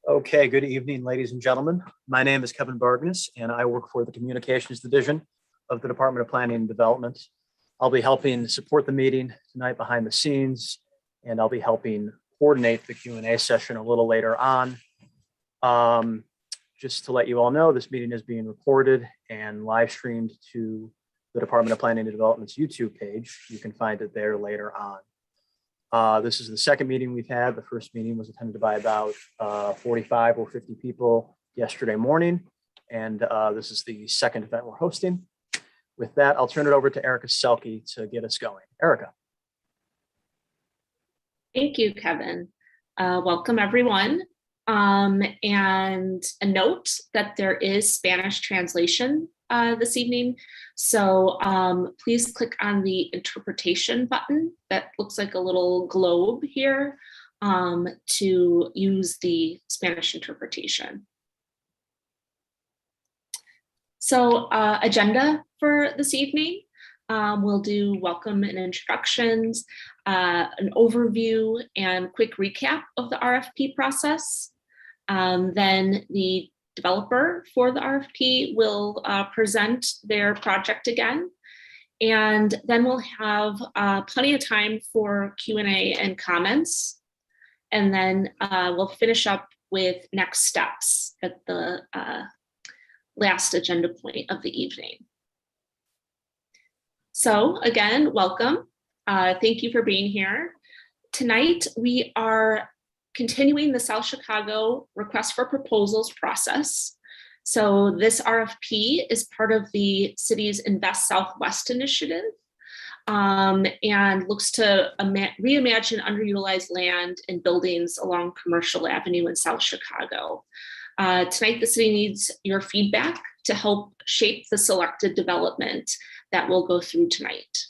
Okay, good evening, ladies and gentlemen. My name is Kevin Bargness, and I work for the Communications Division of the Department of Planning and Development. I'll be helping support the meeting tonight behind the scenes, and I'll be helping coordinate the Q&A session a little later on. Just to let you all know, this meeting is being recorded and live streamed to the Department of Planning and Development's YouTube page. You can find it there later on. This is the second meeting we've had. The first meeting was attended by about 45 or 50 people yesterday morning. And this is the second event we're hosting. With that, I'll turn it over to Erica Selke to get us going. Erica. Thank you, Kevin. Welcome, everyone. And a note that there is Spanish translation this evening. So please click on the interpretation button that looks like a little globe here to use the Spanish interpretation. So agenda for this evening, we'll do welcome and introductions, an overview and quick recap of the RFP process. Then the developer for the RFP will present their project again. And then we'll have plenty of time for Q&A and comments. And then we'll finish up with next steps at the last agenda point of the evening. So again, welcome. Thank you for being here. Tonight, we are continuing the South Chicago request for proposals process. So this RFP is part of the city's Invest Southwest initiative and looks to reimagine underutilized land and buildings along Commercial Avenue in South Chicago. Tonight, the city needs your feedback to help shape the selected development that we'll go through tonight.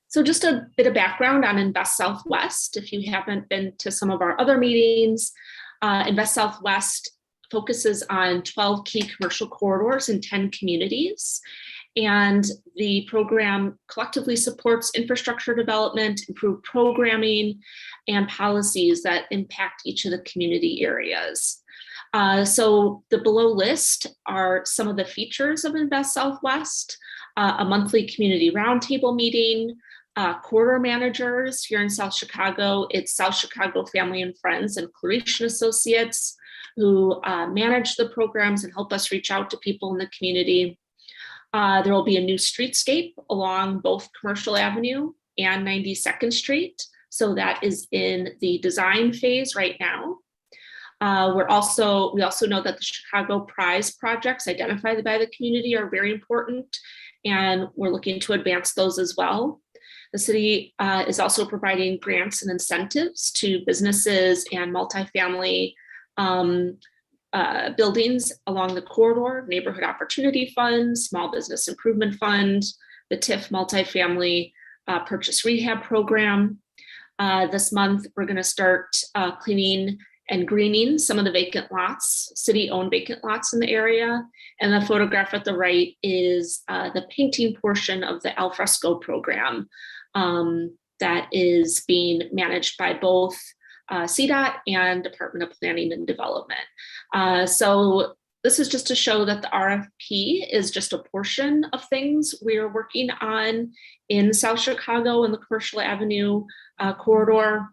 So just a bit of background on Invest Southwest. If you haven't been to some of our other meetings, Invest Southwest focuses on 12 key commercial corridors in 10 communities. And the program collectively supports infrastructure development, improved programming, and policies that impact each of the community areas. So the below list are some of the features of Invest Southwest, a monthly community roundtable meeting, corridor managers here in South Chicago. It's South Chicago Family and Friends and Claretian Associates who manage the programs and help us reach out to people in the community. There will be a new streetscape along both Commercial Avenue and 92nd Street. So that is in the design phase right now. We also know that the Chicago Prize projects identified by the community are very important, and we're looking to advance those as well. The city is also providing grants and incentives to businesses and multifamily buildings along the corridor, Neighborhood Opportunity Fund, Small Business Improvement Fund, the Tiff multifamily purchase rehab program. This month, we're going to start cleaning and greening some of the vacant lots, city-owned vacant lots in the area. And the photograph at the right is the painting portion of the alfresco program that is being managed by both CDOT and Department of Planning and Development. So this is just to show that the RFP is just a portion of things we're working on in South Chicago in the Commercial Avenue corridor,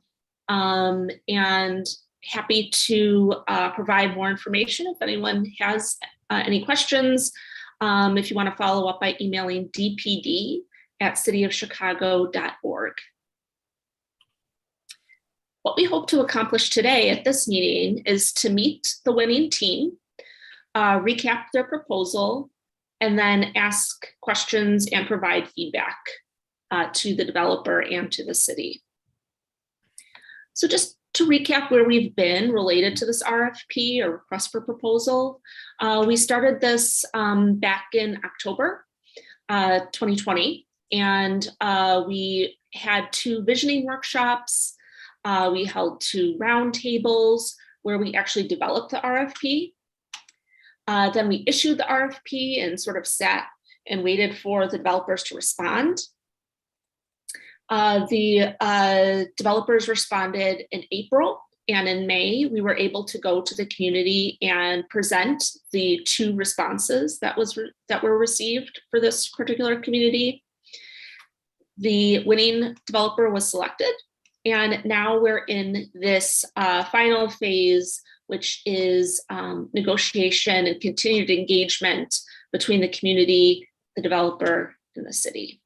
and happy to provide more information if anyone has any questions. If you want to follow up by emailing dpd@cityofchicago.org. What we hope to accomplish today at this meeting is to meet the winning team, recap their proposal, and then ask questions and provide feedback to the developer and to the city. So just to recap where we've been related to this RFP or request for proposal, we started this back in October 2020, and we had 2 visioning workshops. We held 2 roundtables where we actually developed the RFP. Then we issued the RFP and sort of sat and waited for the developers to respond. The developers responded in April And in May, we were able to go to the community and present the 2 responses that were received for this particular community. The winning developer was selected, and now we're in this final phase, which is negotiation and continued engagement between the community, the developer, and the city.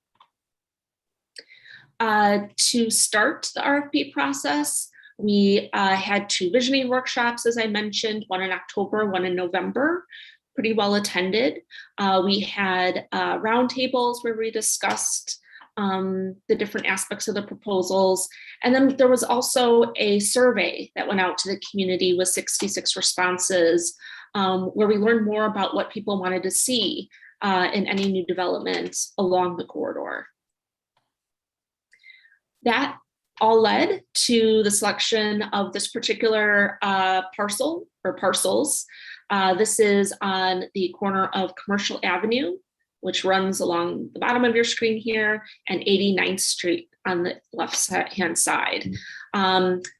To start the RFP process, we had 2 visioning workshops, as I mentioned, one in October, one in November, pretty well attended. We had roundtables where we discussed the different aspects of the proposals. And then there was also a survey that went out to the community with 66 responses, where we learned more about what people wanted to see in any new developments along the corridor. That all led to the selection of this particular parcel or parcels. This is on the corner of Commercial Avenue, which runs along the bottom of your screen here, and 89th Street on the left-hand side.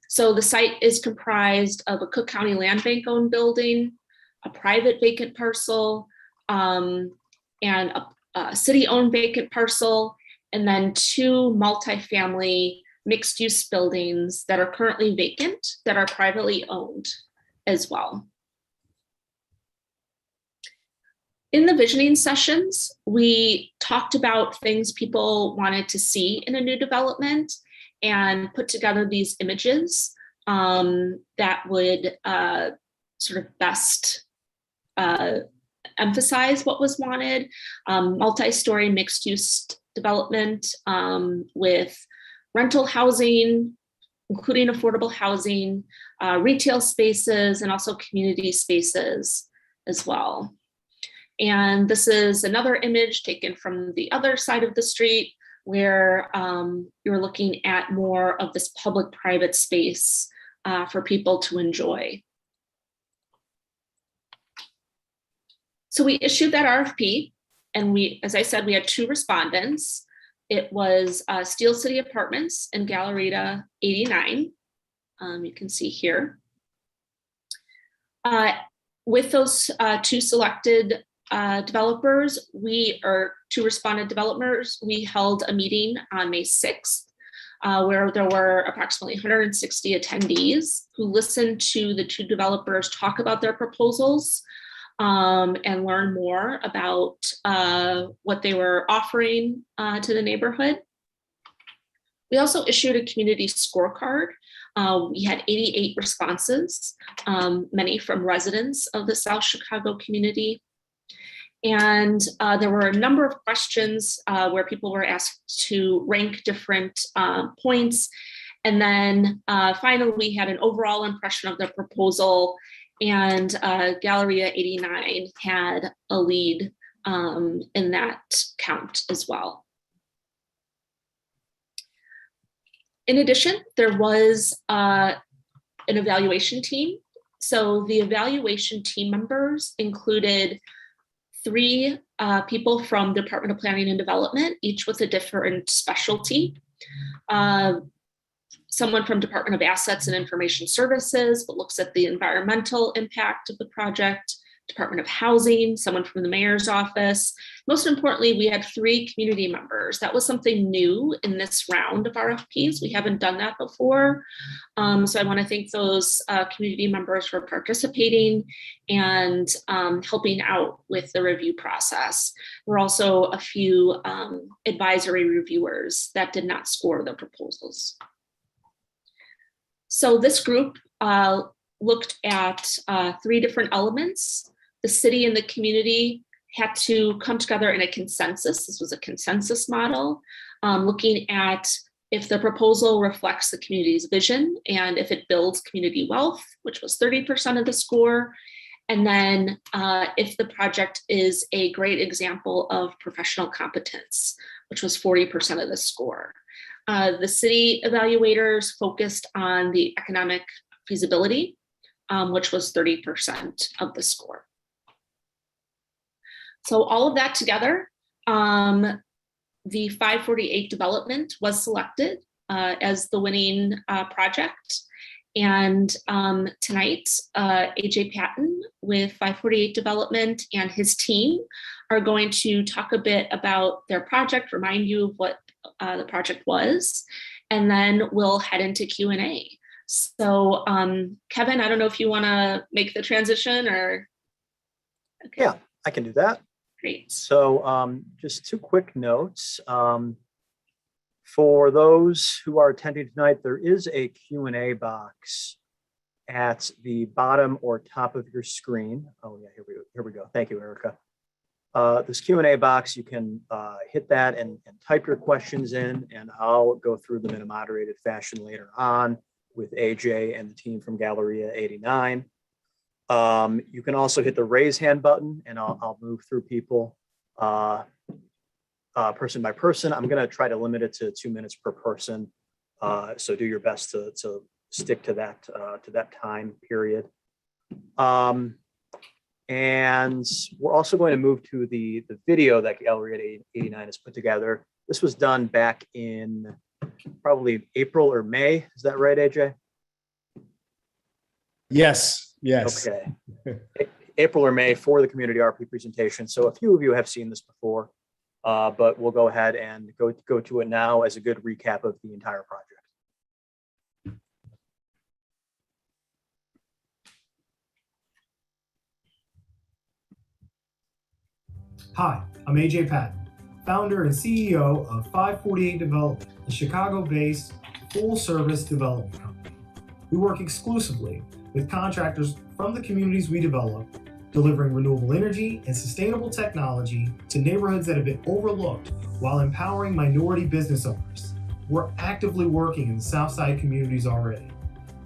So the site is comprised of a Cook County Land Bank owned building, a private vacant parcel, and a city-owned vacant parcel, and then 2 multifamily mixed-use buildings that are currently vacant that are privately owned as well. In the visioning sessions, we talked about things people wanted to see in a new development and put together these images that would sort of best emphasize what was wanted. Multi-story mixed-use development with rental housing, including affordable housing, retail spaces, and also community spaces as well. And this is another image taken from the other side of the street where you're looking at more of this public-private space for people to enjoy. So we issued that RFP, and as I said, we had 2 respondents. It was Steel City Apartments and Galleria 89. You can see here. With those 2 selected developers, 2 responded developers, we held a meeting on May 6th, where there were approximately 160 attendees who listened to the 2 developers talk about their proposals and learn more about what they were offering to the neighborhood. We also issued a community scorecard. We had 88 responses, many from residents of the South Chicago community. And there were a number of questions where people were asked to rank different points. And then finally, we had an overall impression of the proposal, and Galleria 89 had a lead in that count as well. In addition, there was an evaluation team. So the evaluation team members included 3 people from Department of Planning and Development, each with a different specialty. Someone from Department of Assets and Information Services, but looks at the environmental impact of the project. Department of Housing, someone from the mayor's office. Most importantly, we had 3 community members. That was something new in this round of RFPs. We haven't done that before. So I want to thank those community members for participating and helping out with the review process. There were also a few advisory reviewers that did not score the proposals. So this group looked at 3 different elements. The city and the community had to come together in a consensus. This was a consensus model, looking at if the proposal reflects the community's vision and if it builds community wealth, which was 30% of the score. And then if the project is a great example of professional competence, which was 40% of the score. The city evaluators focused on the economic feasibility, which was 30% of the score. So all of that together, the 548 development was selected as the winning project. And tonight, AJ Patton with 548 Development and his team are going to talk a bit about their project, remind you of what the project was, and then we'll head into Q&A. So Kevin, I don't know if you want to make the transition or. Okay. Yeah, I can do that. Great. So just two quick notes. For those who are attending tonight, there is a Q&A box at the bottom or top of your screen. Oh yeah, here we go. Thank you, Erica. This Q&A box, you can hit that and type your questions in, and I'll go through them in a moderated fashion later on with AJ and the team from Galleria 89. You can also hit the raise hand button, and I'll move through people person by person. I'm going to try to limit it to 2 minutes per person. So do your best to stick to that time period. And we're also going to move to the video that Galleria 89 has put together. This was done back in probably April or May. Is that right, AJ? Yes. Yes. Okay. April or May for the community RP presentation. So a few of you have seen this before, but we'll go ahead and go to it now as a good recap of the entire project. Hi, I'm AJ Patton, founder and CEO of 548 Development, a Chicago-based full-service development company. We work exclusively with contractors from the communities we develop, delivering renewable energy and sustainable technology to neighborhoods that have been overlooked while empowering minority business owners. We're actively working in the Southside communities already,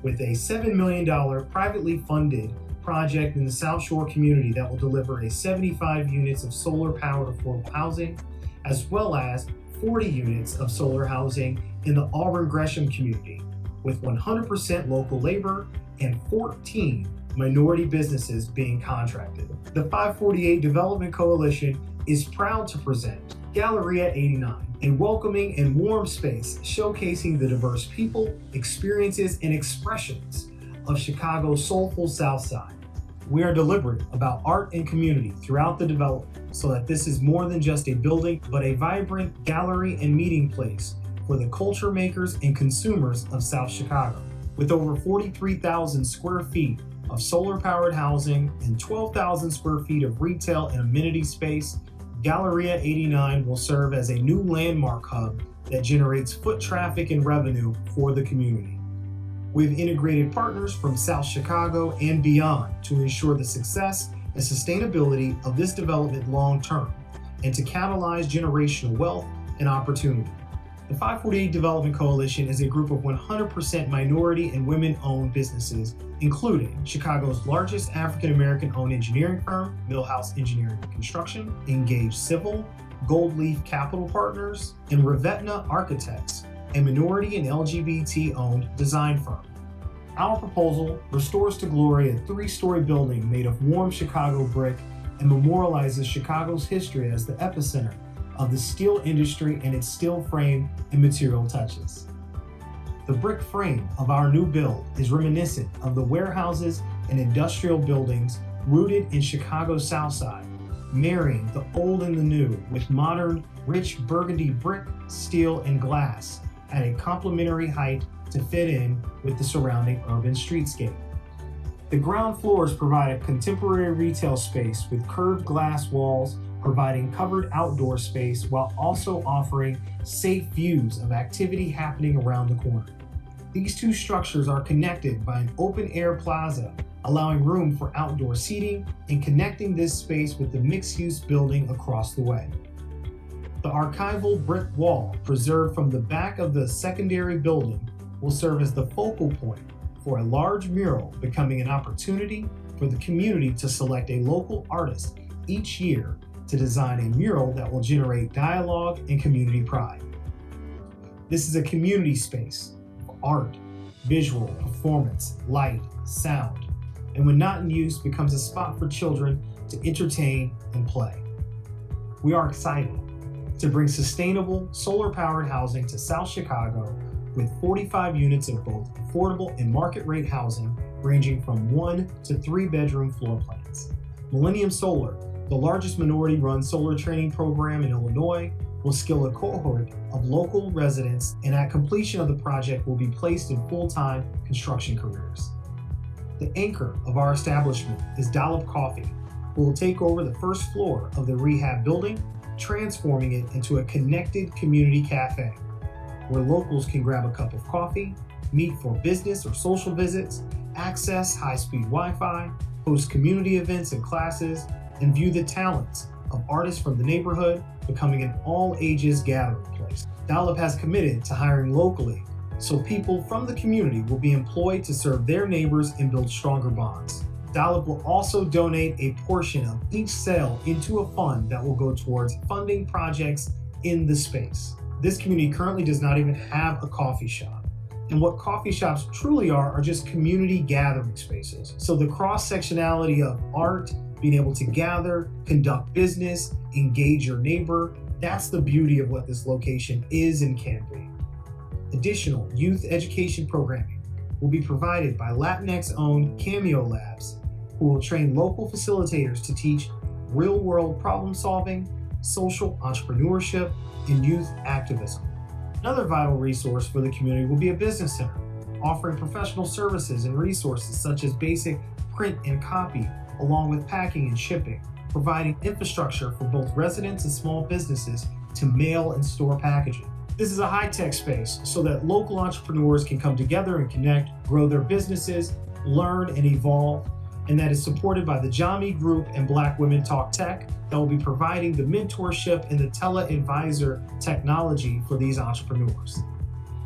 with a $7 million privately funded project in the South Shore community that will deliver a 75 units of solar-powered affordable housing, as well as 40 units of solar housing in the Auburn Gresham community, with 100% local labor and 14 minority businesses being contracted. The 548 Development Coalition is proud to present Galleria 89, a welcoming and warm space showcasing the diverse people, experiences, and expressions of Chicago's soulful South Side. We are deliberate about art and community throughout the development so that this is more than just a building, but a vibrant gallery and meeting place for the culture makers and consumers of South Chicago. With over 43,000 square feet of solar-powered housing and 12,000 square feet of retail and amenity space, Galleria 89 will serve as a new landmark hub that generates foot traffic and revenue for the community. We've integrated partners from South Chicago and beyond to ensure the success and sustainability of this development long-term and to catalyze generational wealth and opportunity. The 548 Development Coalition is a group of 100% minority and women-owned businesses, including Chicago's largest African-American-owned engineering firm, Millhouse Engineering and Construction, Engage Civil, Gold Leaf Capital Partners, and Revetna Architects, a minority and LGBT-owned design firm. Our proposal restores to glory a 3-story building made of warm Chicago brick and memorializes Chicago's history as the epicenter of the steel industry and its steel frame and material touches. The brick frame of our new build is reminiscent of the warehouses and industrial buildings rooted in Chicago's South Side, marrying the old and the new with modern, rich burgundy brick, steel, and glass at a complementary height to fit in with the surrounding urban streetscape. The ground floors provide a contemporary retail space with curved glass walls, providing covered outdoor space while also offering safe views of activity happening around the corner. These two structures are connected by an open-air plaza, allowing room for outdoor seating and connecting this space with the mixed-use building across the way. The archival brick wall, preserved from the back of the secondary building, will serve as the focal point for a large mural, becoming an opportunity for the community to select a local artist each year to design a mural that will generate dialogue and community pride. This is a community space for art, visual, performance, light, sound, and when not in use, becomes a spot for children to entertain and play. We are excited to bring sustainable solar-powered housing to South Chicago with 45 units of both affordable and market rate housing ranging from 1 to 3 bedroom floor plans. Millennium Solar, the largest minority-run solar training program in Illinois, will skill a cohort of local residents, and at completion of the project will be placed in full-time construction careers. The anchor of our establishment is Dollop Coffee, who will take over the first floor of the rehab building, transforming it into a connected community cafe, where locals can grab a cup of coffee, meet for business or social visits, access high-speed Wi-Fi, host community events and classes, and view the talents of artists from the neighborhood, becoming an all-ages gathering place. Dollop has committed to hiring locally, so people from the community will be employed to serve their neighbors and build stronger bonds. Dollop will also donate a portion of each sale into a fund that will go towards funding projects in the space. This community currently does not even have a coffee shop. And what coffee shops truly are just community gathering spaces. So the cross-sectionality of art, being able to gather, conduct business, engage your neighbor, that's the beauty of what this location is and can be. Additional youth education programming will be provided by Latinx-owned Cameo Labs, who will train local facilitators to teach real-world problem-solving, social entrepreneurship, and youth activism. Another vital resource for the community will be a business center, offering professional services and resources such as basic print and copy, along with packing and shipping, providing infrastructure for both residents and small businesses to mail and store packaging. This is a high-tech space so that local entrepreneurs can come together and connect, grow their businesses, learn and evolve, and that is supported by the Jami Group and Black Women Talk Tech that will be providing the mentorship and the tele-advisor technology for these entrepreneurs.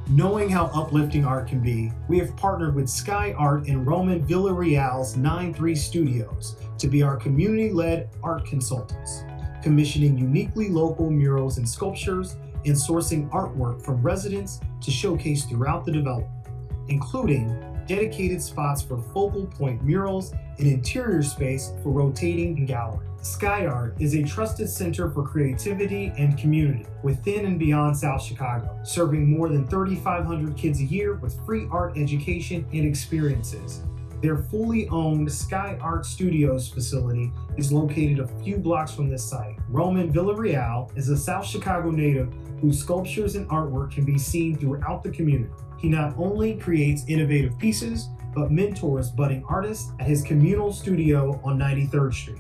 Knowing how uplifting art can be, we have partnered with Sky Art and Roman Villarreal's 9-3 Studios to be our community-led art consultants, commissioning uniquely local murals and sculptures and sourcing artwork from residents to showcase throughout the development, including dedicated spots for focal point murals and interior space for rotating gallery. Sky Art is a trusted center for creativity and community within and beyond South Chicago, serving more than 3,500 kids a year with free art education and experiences. Their fully owned Sky Art Studios facility is located a few blocks from this site. Roman Villarreal is a South Chicago native whose sculptures and artwork can be seen throughout the community. He not only creates innovative pieces, but mentors budding artists at his communal studio on 93rd Street.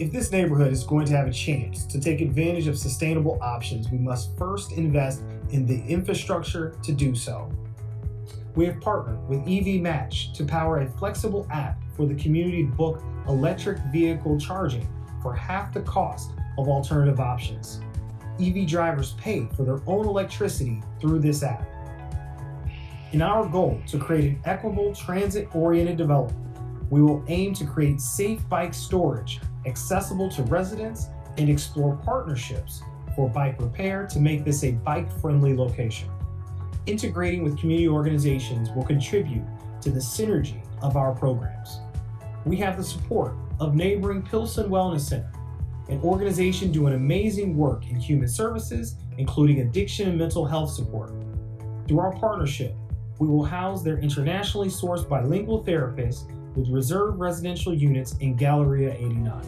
If this neighborhood is going to have a chance to take advantage of sustainable options, we must first invest in the infrastructure to do so. We have partnered with EV Match to power a flexible app for the community to book electric vehicle charging for half the cost of alternative options. EV drivers pay for their own electricity through this app. In our goal to create an equitable transit-oriented development, we will aim to create safe bike storage accessible to residents and explore partnerships for bike repair to make this a bike-friendly location. Integrating with community organizations will contribute to the synergy of our programs. We have the support of neighboring Pilsen Wellness Center, an organization doing amazing work in human services, including addiction and mental health support. Through our partnership, we will house their internationally sourced bilingual therapists with reserved residential units in Galleria 89.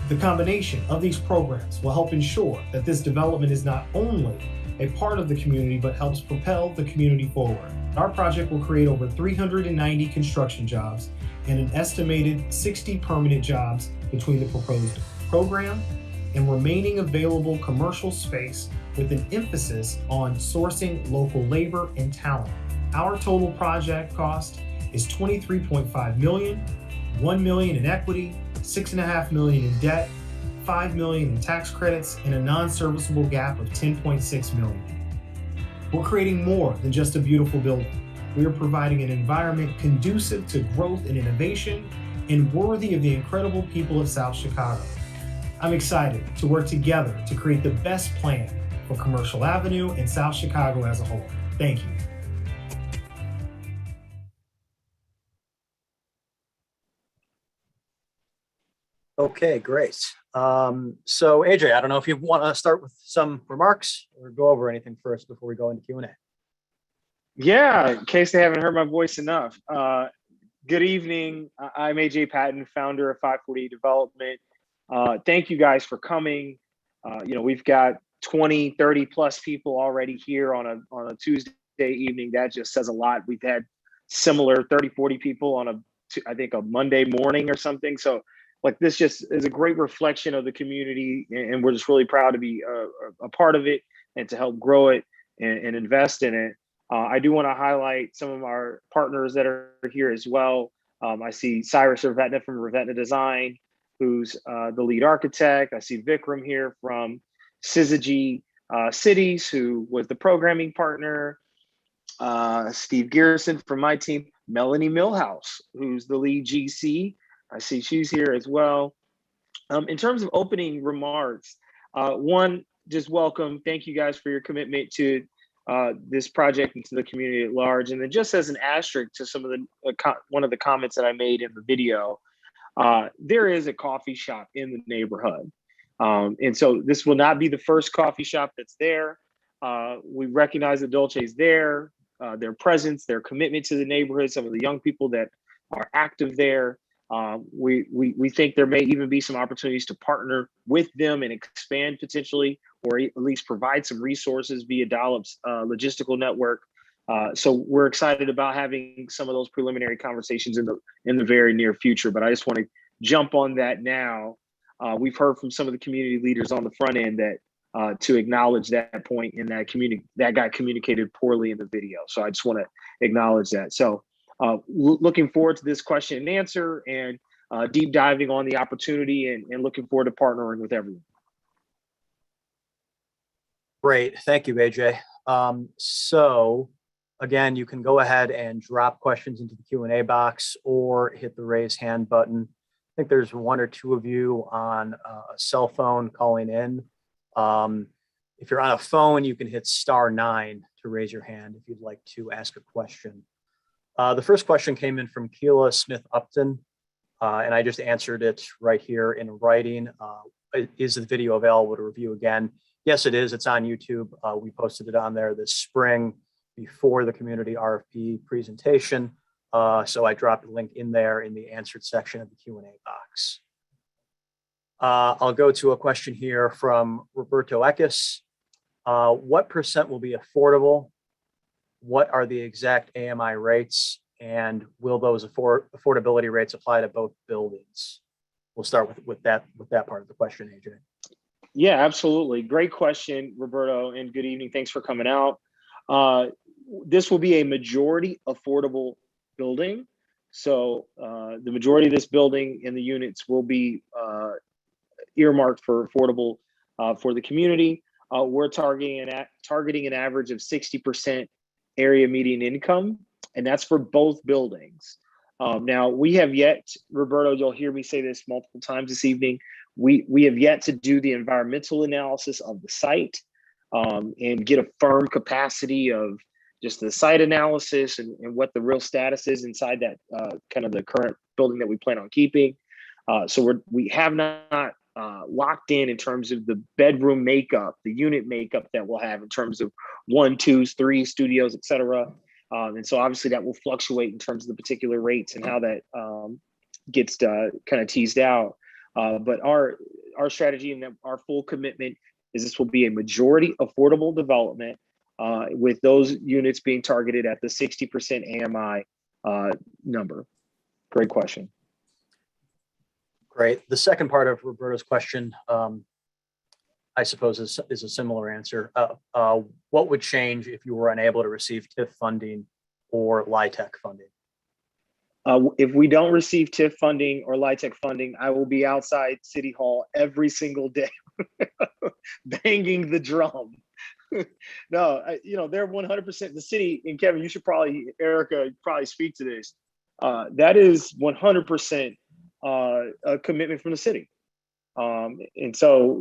The combination of these programs will help ensure that this development is not only a part of the community, but helps propel the community forward. Our project will create over 390 construction jobs and an estimated 60 permanent jobs between the proposed program and remaining available commercial space with an emphasis on sourcing local labor and talent. Our total project cost is $23.5 million, $1 million in equity, $6.5 million in debt, $5 million in tax credits, and a non-serviceable gap of $10.6 million. We're creating more than just a beautiful building. We are providing an environment conducive to growth and innovation and worthy of the incredible people of South Chicago. I'm excited to work together to create the best plan for Commercial Avenue and South Chicago as a whole. Thank you. Okay, great. So AJ, I don't know if you want to start with some remarks or go over anything first before we go into Q&A. Yeah, in case they haven't heard my voice enough. Good evening. I'm AJ Patton, founder of 548 Development. Thank you guys for coming. We've got 20, 30 plus people already here on a Tuesday evening. That just says a lot. We've had similar 30, 40 people on I think a Monday morning or something. So like this just is a great reflection of the community, and we're just really proud to be a part of it and to help grow it and invest in it. I do want to highlight some of our partners that are here as well. I see Cyrus Ravetna from Ravetna Design, who's the lead architect. I see Vikram here from Syzygy Cities, who was the programming partner. Steve Garrison from my team. Melanie Millhouse, who's the lead GC. I see she's here as well. In terms of opening remarks, one, just welcome. Thank you guys for your commitment to this project and to the community at large. And then just as an asterisk to some of the one of the comments that I made in the video, there is a coffee shop in the neighborhood. And so this will not be the first coffee shop that's there. We recognize that Dolce's there, their presence, their commitment to the neighborhood, some of the young people that are active there. We think there may even be some opportunities to partner with them and expand potentially, or at least provide some resources via Dollop's logistical network. So we're excited about having some of those preliminary conversations in the very near future. But I just want to jump on that now. We've heard from some of the community leaders on the front end that to acknowledge that point in that got communicated poorly in the video. So I just want to acknowledge that. So looking forward to this question and answer, and deep diving on the opportunity, and looking forward to partnering with everyone. Great, thank you, AJ. So again, you can go ahead and drop questions into the Q&A box or hit the raise hand button. I think there's one or two of you on a cell phone calling in. If you're on a phone, you can hit *9 to raise your hand if you'd like to ask a question. The first question came in from Keela Smith Upton, and I just answered it right here in writing. Is the video available to review again? Yes, it is. It's on YouTube. We posted it on there this spring before the community RFP presentation. So I dropped a link in there in the answered section of the Q&A box. I'll go to a question here from Roberto Eckes. What percent will be affordable? What are the exact AMI rates, and will those affordability rates apply to both buildings? We'll start with that part of the question, AJ. Yeah, absolutely. Great question, Roberto, and good evening. Thanks for coming out. This will be a majority affordable building. So the majority of this building and the units will be earmarked for affordable for the community. We're targeting an average of 60% area median income, and that's for both buildings. Now, we have yet, Roberto, you'll hear me say this multiple times this evening, we have yet to do the environmental analysis of the site and get a firm capacity of just the site analysis and what the real status is inside that kind of the current building that we plan on keeping. So we have not locked in terms of the bedroom makeup, the unit makeup that we'll have in terms of 1, 2s, 3 studios, et cetera. And so obviously that will fluctuate in terms of the particular rates and how that gets kind of teased out. But our strategy and our full commitment is this will be a majority affordable development with those units being targeted at the 60% AMI number. Great question. Great. The second part of Roberto's question, I suppose, is a similar answer. What would change if you were unable to receive TIF funding or Litec funding? If we don't receive TIF funding or Litec funding, I will be outside City Hall every single day, banging the drum. No, they're 100% the city. And Kevin, you should Erica, speak to this. That is 100% a commitment from the city. And so,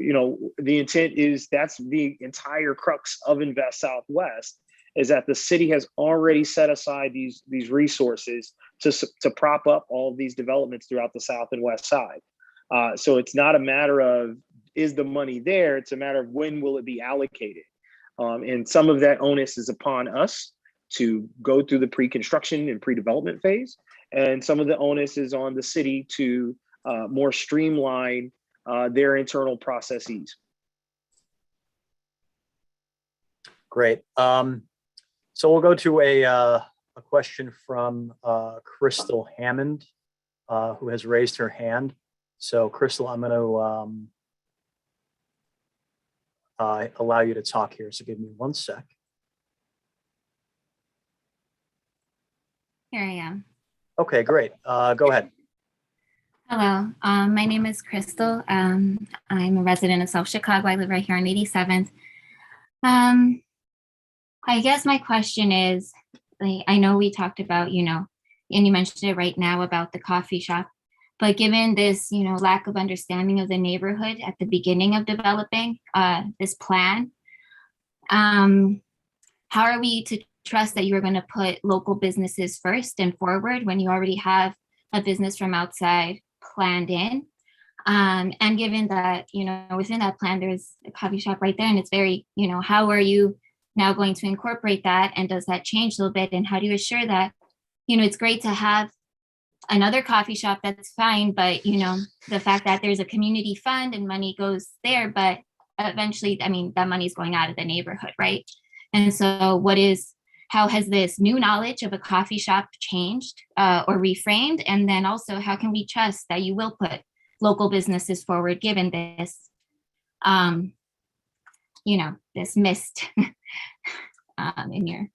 the intent is that's the entire crux of Invest Southwest, is that the city has already set aside these resources to prop up all of these developments throughout the South and West side. So it's not a matter of, is the money there? It's a matter of when will it be allocated? And some of that onus is upon us to go through the pre-construction and pre-development phase. And some of the onus is on the city to more streamline their internal processes. Great. So we'll go to a question from Crystal Hammond, who has raised her hand. So Crystal, I'm going to allow you to talk here. So give me 1 sec. Here I am. Okay, great. Go ahead. Hello, my name is Crystal. I'm a resident of South Chicago. I live right here on 87th. I guess my question is, like, I know we talked about, you know, and you mentioned it right now about the coffee shop, but given this, you know, lack of understanding of the neighborhood at the beginning of developing this plan, how are we to trust that you're going to put local businesses first and forward when you already have a business from outside planned in? And given that, you know, within that plan, there's a coffee shop right there, and it's very, you know, how are you now going to incorporate that? And does that change a little bit? And how do you assure that, you know, it's great to have another coffee shop, that's fine, but, you know, the fact that there's a community fund and money goes there, but eventually, I mean, that money's going out of the neighborhood, right? And so how has this new knowledge of a coffee shop changed or reframed? And then also, how can we trust that you will put local businesses forward, given this, you know, this mist in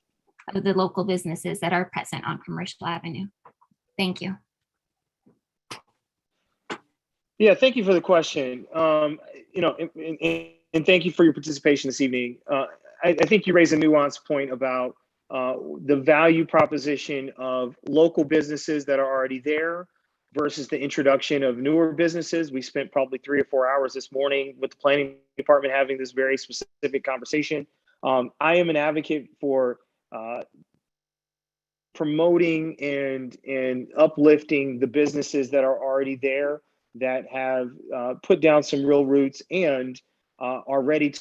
the local businesses that are present on Commercial Avenue? Thank you. Yeah, thank you for the question. You know, and thank you for your participation this evening. I think you raise a nuanced point about the value proposition of local businesses that are already there versus the introduction of newer businesses. We spent probably 3 or 4 hours this morning with the planning department having this very specific conversation. I am an advocate for promoting and uplifting the businesses that are already there, that have put down some real roots and are ready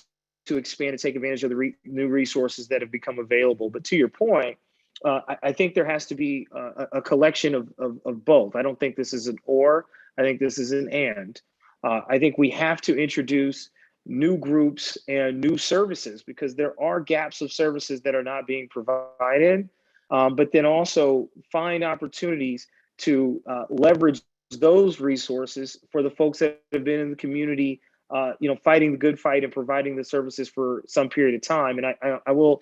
to expand and take advantage of the new resources that have become available. But to your point, I think there has to be a collection of both. I don't think this is an or, I think this is an and. I think we have to introduce new groups and new services, because there are gaps of services that are not being provided, but then also find opportunities to leverage those resources for the folks that have been in the community, you know, fighting the good fight and providing the services for some period of time. And I will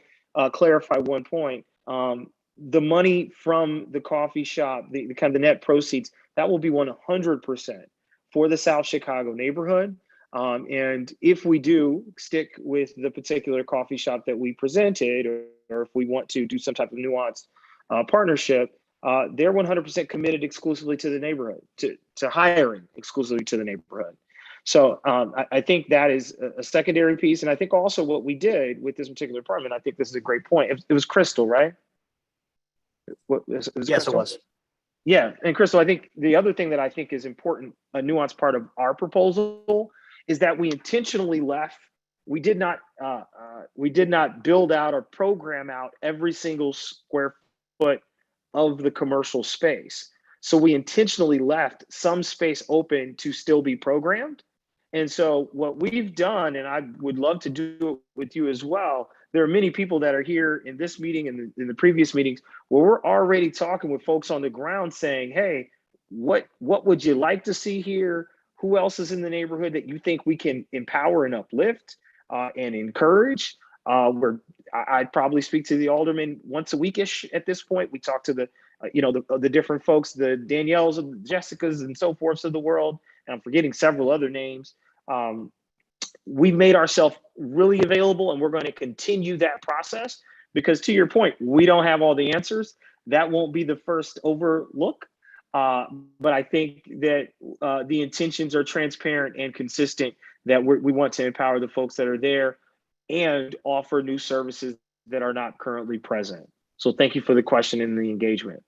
clarify one point. The money from the coffee shop, the kind of the net proceeds, that will be 100% for the South Chicago neighborhood. And if we do stick with the particular coffee shop that we presented, or if we want to do some type of nuanced partnership, they're 100% committed exclusively to the neighborhood, to hiring exclusively to the neighborhood. So I think that is a secondary piece. And I think also what we did with this particular apartment, I think this is a great point. It was Crystal, right? Yes, Crystal? it was. Yeah, and Crystal, I think the other thing that I think is important, a nuanced part of our proposal, is that we intentionally left. We did not build out or program out every single square foot of the commercial space. So we intentionally left some space open to still be programmed. And so what we've done, and I would love to do it with you as well, there are many people that are here in this meeting and in the previous meetings where we're already talking with folks on the ground saying, hey, what would you like to see here? Who else is in the neighborhood that you think we can empower and uplift and encourage? I'd probably speak to the alderman once a weekish at this point. We talk to the different folks, the Danielles and Jessicas and so forth of the world, and I'm forgetting several other names. We made ourselves really available, and we're going to continue that process, because to your point, we don't have all the answers. That won't be the first overlook. But I think that the intentions are transparent and consistent, that we want to empower the folks that are there and offer new services that are not currently present. So thank you for the question and the engagement.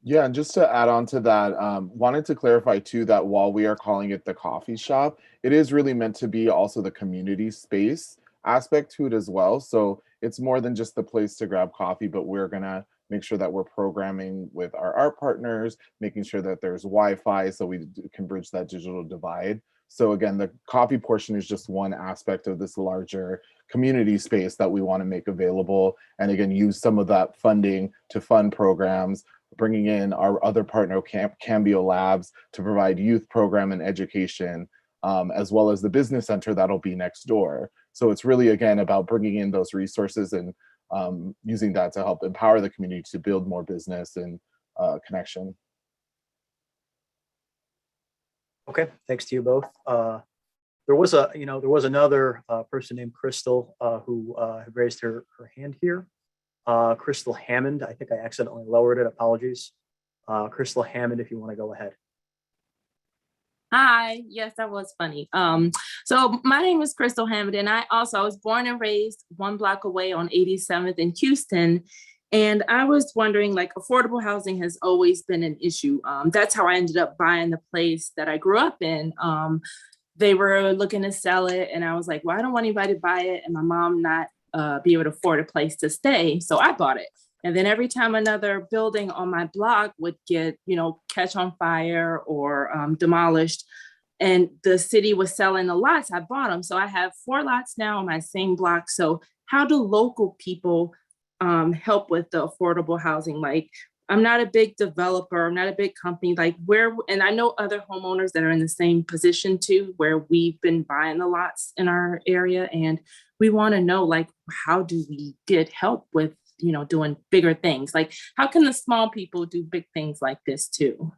Yeah, and just to add on to that, wanted to clarify too that while we are calling it the coffee shop, it is really meant to be also the community space aspect to it as well. So it's more than just the place to grab coffee, but we're gonna make sure that we're programming with our art partners, making sure that there's Wi-Fi so we can bridge that digital divide. So again, the coffee portion is just one aspect of this larger community space that we want to make available. And again, use some of that funding to fund programs, bringing in our other partner, Cambio Labs, to provide youth program and education, as well as the business center that'll be next door. So it's really, again, about bringing in those resources and using that to help empower the community to build more business and connection. Okay, thanks to you both. There was another person named Crystal who had raised her hand here. Crystal Hammond. I think I accidentally lowered it. Apologies. Crystal Hammond, if you want to go ahead. Hi, yes, that was funny. So my name is Crystal Hammond, and I was born and raised 1 block away on 87th in Houston. And I was wondering, like, affordable housing has always been an issue. That's how I ended up buying the place that I grew up in. They were looking to sell it, and I was like, well, I don't want anybody to buy it, and my mom not be able to afford a place to stay. So I bought it. And then every time another building on my block would get, catch on fire or demolished, and the city was selling the lots, I bought them. So I have 4 lots now on my same block. So how do local people help with the affordable housing? Like, I'm not a big developer, I'm not a big company, and I know other homeowners that are in the same position too, where we've been buying the lots in our area, and we want to know, like, how do we get help with, doing bigger things? Like, how can the small people do big things like this too?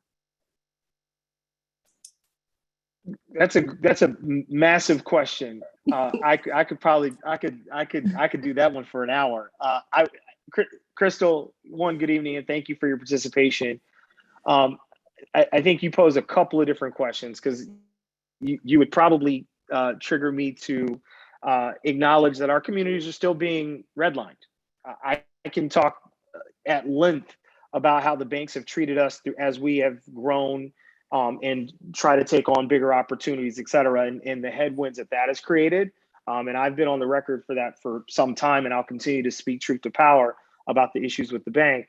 That's a massive question. I could do that one for an hour. Crystal, good evening, and thank you for your participation. I think you pose a couple of different questions, because you would probably trigger me to acknowledge that our communities are still being redlined. I can talk at length about how the banks have treated us as we have grown and try to take on bigger opportunities, et cetera, and the headwinds that has created. And I've been on the record for that for some time, and I'll continue to speak truth to power about the issues with the bank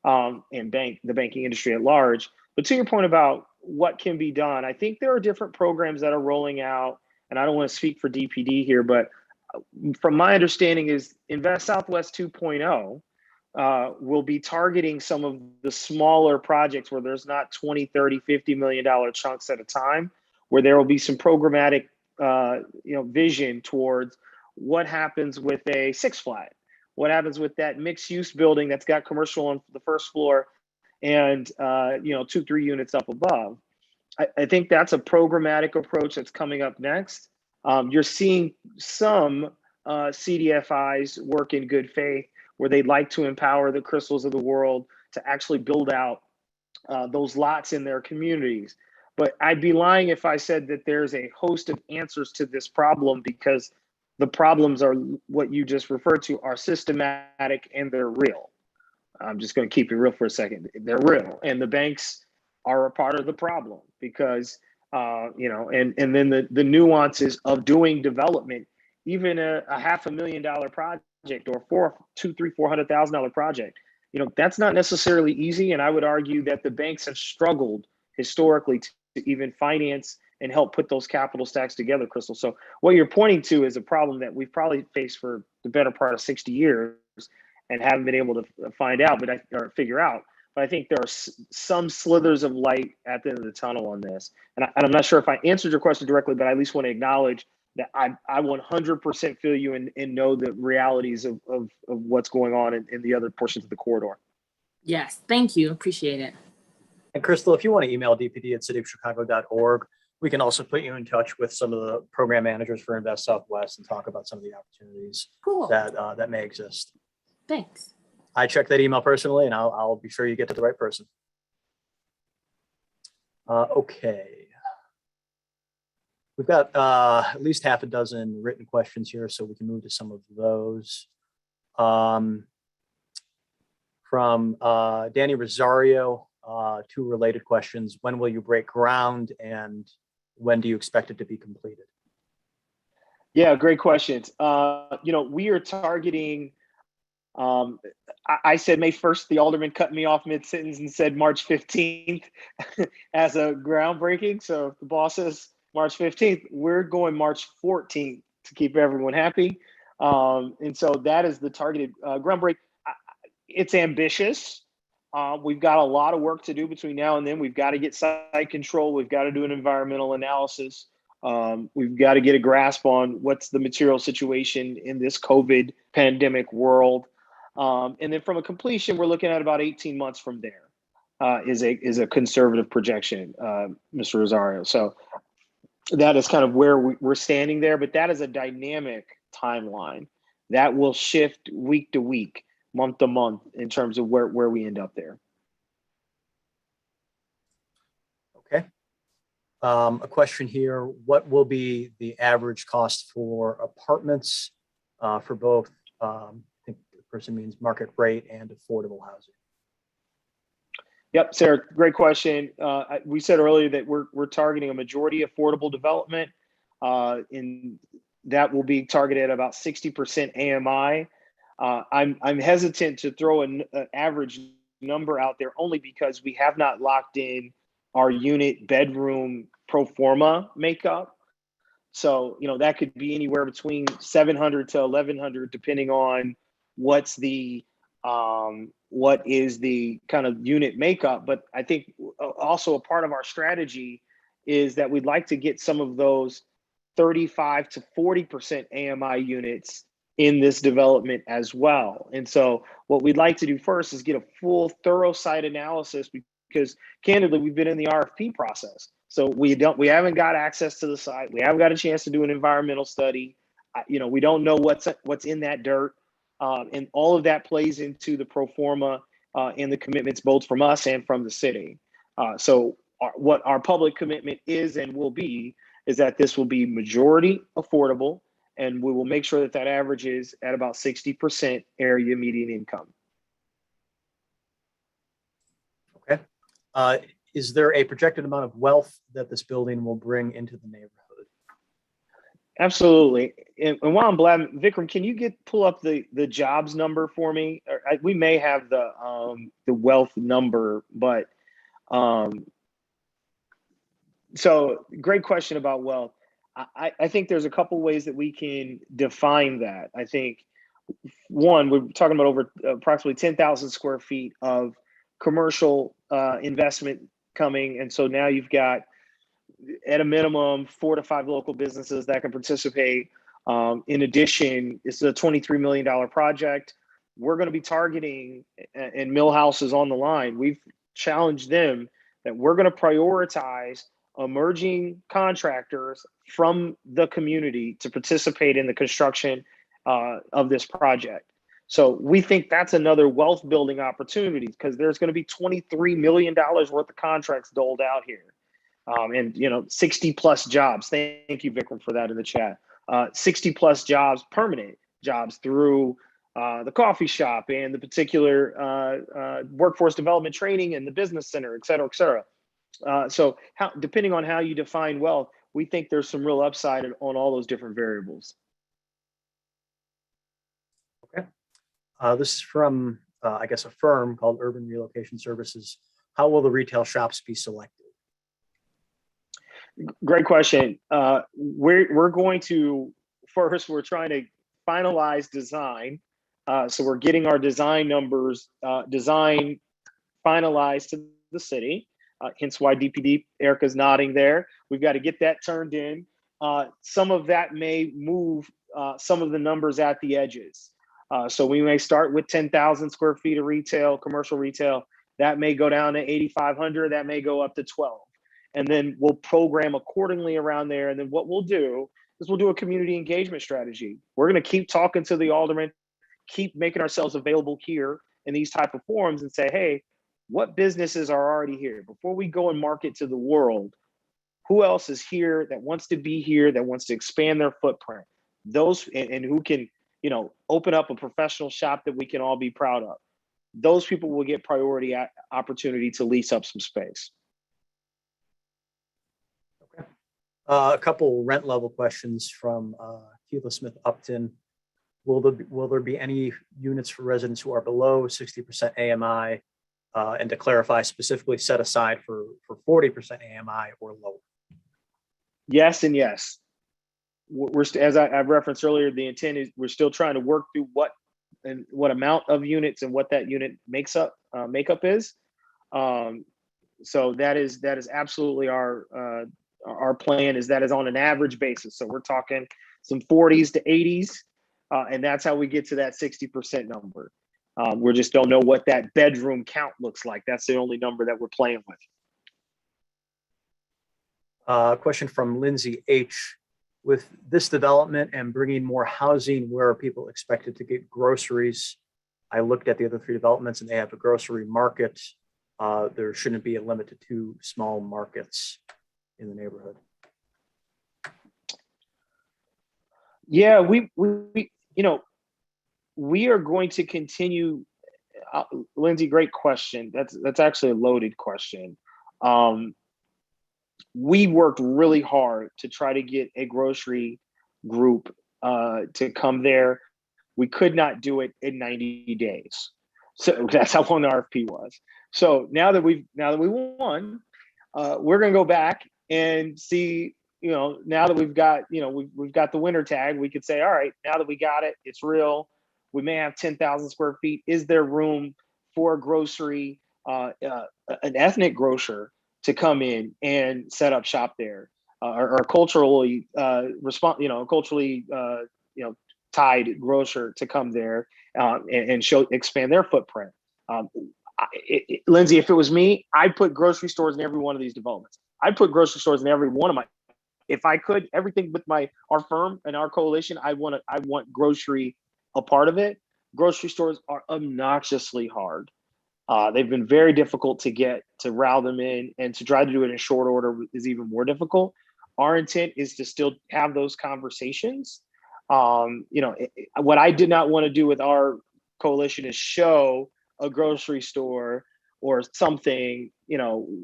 and the banking industry at large. But to your point about what can be done, I think there are different programs that are rolling out, and I don't want to speak for DPD here, but from my understanding is Invest Southwest 2.0 will be targeting some of the smaller projects where there's not 20, 30, $50 million chunks at a time, where there will be some programmatic vision towards what happens with a Six Flag, what happens with that mixed use building that's got commercial on the first floor and 2-3 units up above. I think that's a programmatic approach that's coming up next. You're seeing some CDFIs work in good faith, where they'd like to empower the Crystals of the world to actually build out those lots in their communities. But I'd be lying if I said that there's a host of answers to this problem, because the problems are what you just referred to are systematic and they're real. I'm just going to keep it real for a second. They're real, and the banks are a part of the problem, because and then the nuances of doing development, even a $500,000 project or $400,000 project, that's not necessarily easy. And I would argue that the banks have struggled historically to even finance and help put those capital stacks together, Crystal. So what you're pointing to is a problem that we've probably faced for the better part of 60 years and haven't been able to figure out. But I think there are some slithers of light at the end of the tunnel on this. And I'm not sure if I answered your question directly, but I at least want to acknowledge that I 100% feel you and know the realities of what's going on in the other portions of the corridor. Yes, thank you. Appreciate it. And Crystal, if you want to email dpd@cityofchicago.org, we can also put you in touch with some of the program managers for Invest Southwest and talk about some of the opportunities that may exist. Thanks. I check that email personally, and I'll be sure you get to the right person. Okay. We've got at least half a dozen written questions here, so we can move to some of those. From Danny Rosario, 2 related questions. When will you break ground, and when do you expect it to be completed? Yeah, great questions. We are targeting, I said May 1st, the alderman cut me off mid-sentence and said March 15th as a groundbreaking. So if the boss says March 15th, we're going March 14th to keep everyone happy. And so that is the targeted groundbreak. It's ambitious. We've got a lot of work to do between now and then. We've got to get site control. We've got to do an environmental analysis. We've got to get a grasp on what's the material situation in this COVID pandemic world. And then from a completion, we're looking at about 18 months from there is a conservative projection, Mr. Rosario. So that is kind of where we're standing there, but that is a dynamic timeline that will shift week to week, month to month in terms of where we end up there. Okay. A question here, what will be the average cost for apartments for both, I think the person means market rate and affordable housing? Yep, Sarah, great question. We said earlier that we're targeting a majority affordable development, and that will be targeted at about 60% AMI. I'm hesitant to throw an average number out there only because we have not locked in our unit bedroom pro forma makeup. So, that could be anywhere between 700 to 1100, depending on what is the kind of unit makeup. But I think also a part of our strategy is that we'd like to get some of those 35 to 40% AMI units in this development as well. And so what we'd like to do first is get a full thorough site analysis, because candidly, we've been in the RFP process. So we haven't got access to the site. We haven't got a chance to do an environmental study. We don't know what's in that dirt. And all of that plays into the pro forma and the commitments both from us and from the city. So what our public commitment is and will be is that this will be majority affordable, and we will make sure that averages at about 60% area median income. Okay. Is there a projected amount of wealth that this building will bring into the neighborhood? Absolutely. And while I'm blabbing, Vikram, can you pull up the jobs number for me? We may have the wealth number, but so great question about wealth. I think there's a couple ways that we can define that. I think one, we're talking about over approximately 10,000 square feet of commercial investment coming. And so now you've got, at a minimum, 4 to 5 local businesses that can participate. In addition, it's a $23 million project. We're going to be targeting, and Millhouse is on the line, we've challenged them that we're going to prioritize emerging contractors from the community to participate in the construction of this project. So we think that's another wealth building opportunity, because there's going to be $23 million worth of contracts doled out here. And 60 plus jobs. Thank you, Vikram, for that in the chat. 60 plus jobs, permanent jobs through the coffee shop and the particular workforce development training and the business center, et cetera, et cetera. So depending on how you define wealth, we think there's some real upside on all those different variables. Okay. This is from, I guess, a firm called Urban Relocation Services. How will the retail shops be selected? Great question. We're going to, first, we're trying to finalize design. So we're getting our design numbers, design finalized to the city, hence why DPD, Erica's nodding there. We've got to get that turned in. Some of that may move some of the numbers at the edges. So we may start with 10,000 square feet of retail, commercial retail. That may go down to 8,500. That may go up to 12. And then we'll program accordingly around there. And then what we'll do is we'll do a community engagement strategy. We're going to keep talking to the aldermen, keep making ourselves available here in these type of forums and say, hey, what businesses are already here? Before we go and market to the world, who else is here that wants to be here, that wants to expand their footprint? Those, and who can, open up a professional shop that we can all be proud of. Those people will get priority opportunity to lease up some space. A couple rent level questions from Keela Smith Upton. Will there be any units for residents who are below 60% AMI? And to clarify, specifically set aside for 40% AMI or lower? Yes and yes. As I've referenced earlier, the intent is we're still trying to work through what amount of units and what that unit makeup is. So that is absolutely our plan. Is on an average basis. So we're talking some 40s to 80s, and that's how we get to that 60% number. We just don't know what that bedroom count looks like. That's the only number that we're playing with. Question from Lindsay H. With this development and bringing more housing, where are people expected to get groceries? I looked at the other 3 developments and they have a grocery market. There shouldn't be a limit to 2 small markets in the neighborhood. Yeah, we are going to continue. Lindsay, great question. That's actually a loaded question. We worked really hard to try to get a grocery group to come there. We could not do it in 90 days. So that's how long the RFP was. So now that we won, we're going to go back and see, now that we've got, we've got the winner tag, we could say, all right, now that we got it, it's real. We may have 10,000 square feet. Is there room for a grocery, an ethnic grocer to come in and set up shop there, or culturally tied grocer to come there and expand their footprint. Lindsay, if it was me, I'd put grocery stores in every one of these developments. I'd put grocery stores in every one of my. If I could, everything with our firm and our coalition, I want grocery a part of it. Grocery stores are obnoxiously hard. They've been very difficult to route them in, and to try to do it in short order is even more difficult. Our intent is to still have those conversations. What I did not want to do with our coalition is show a grocery store or something,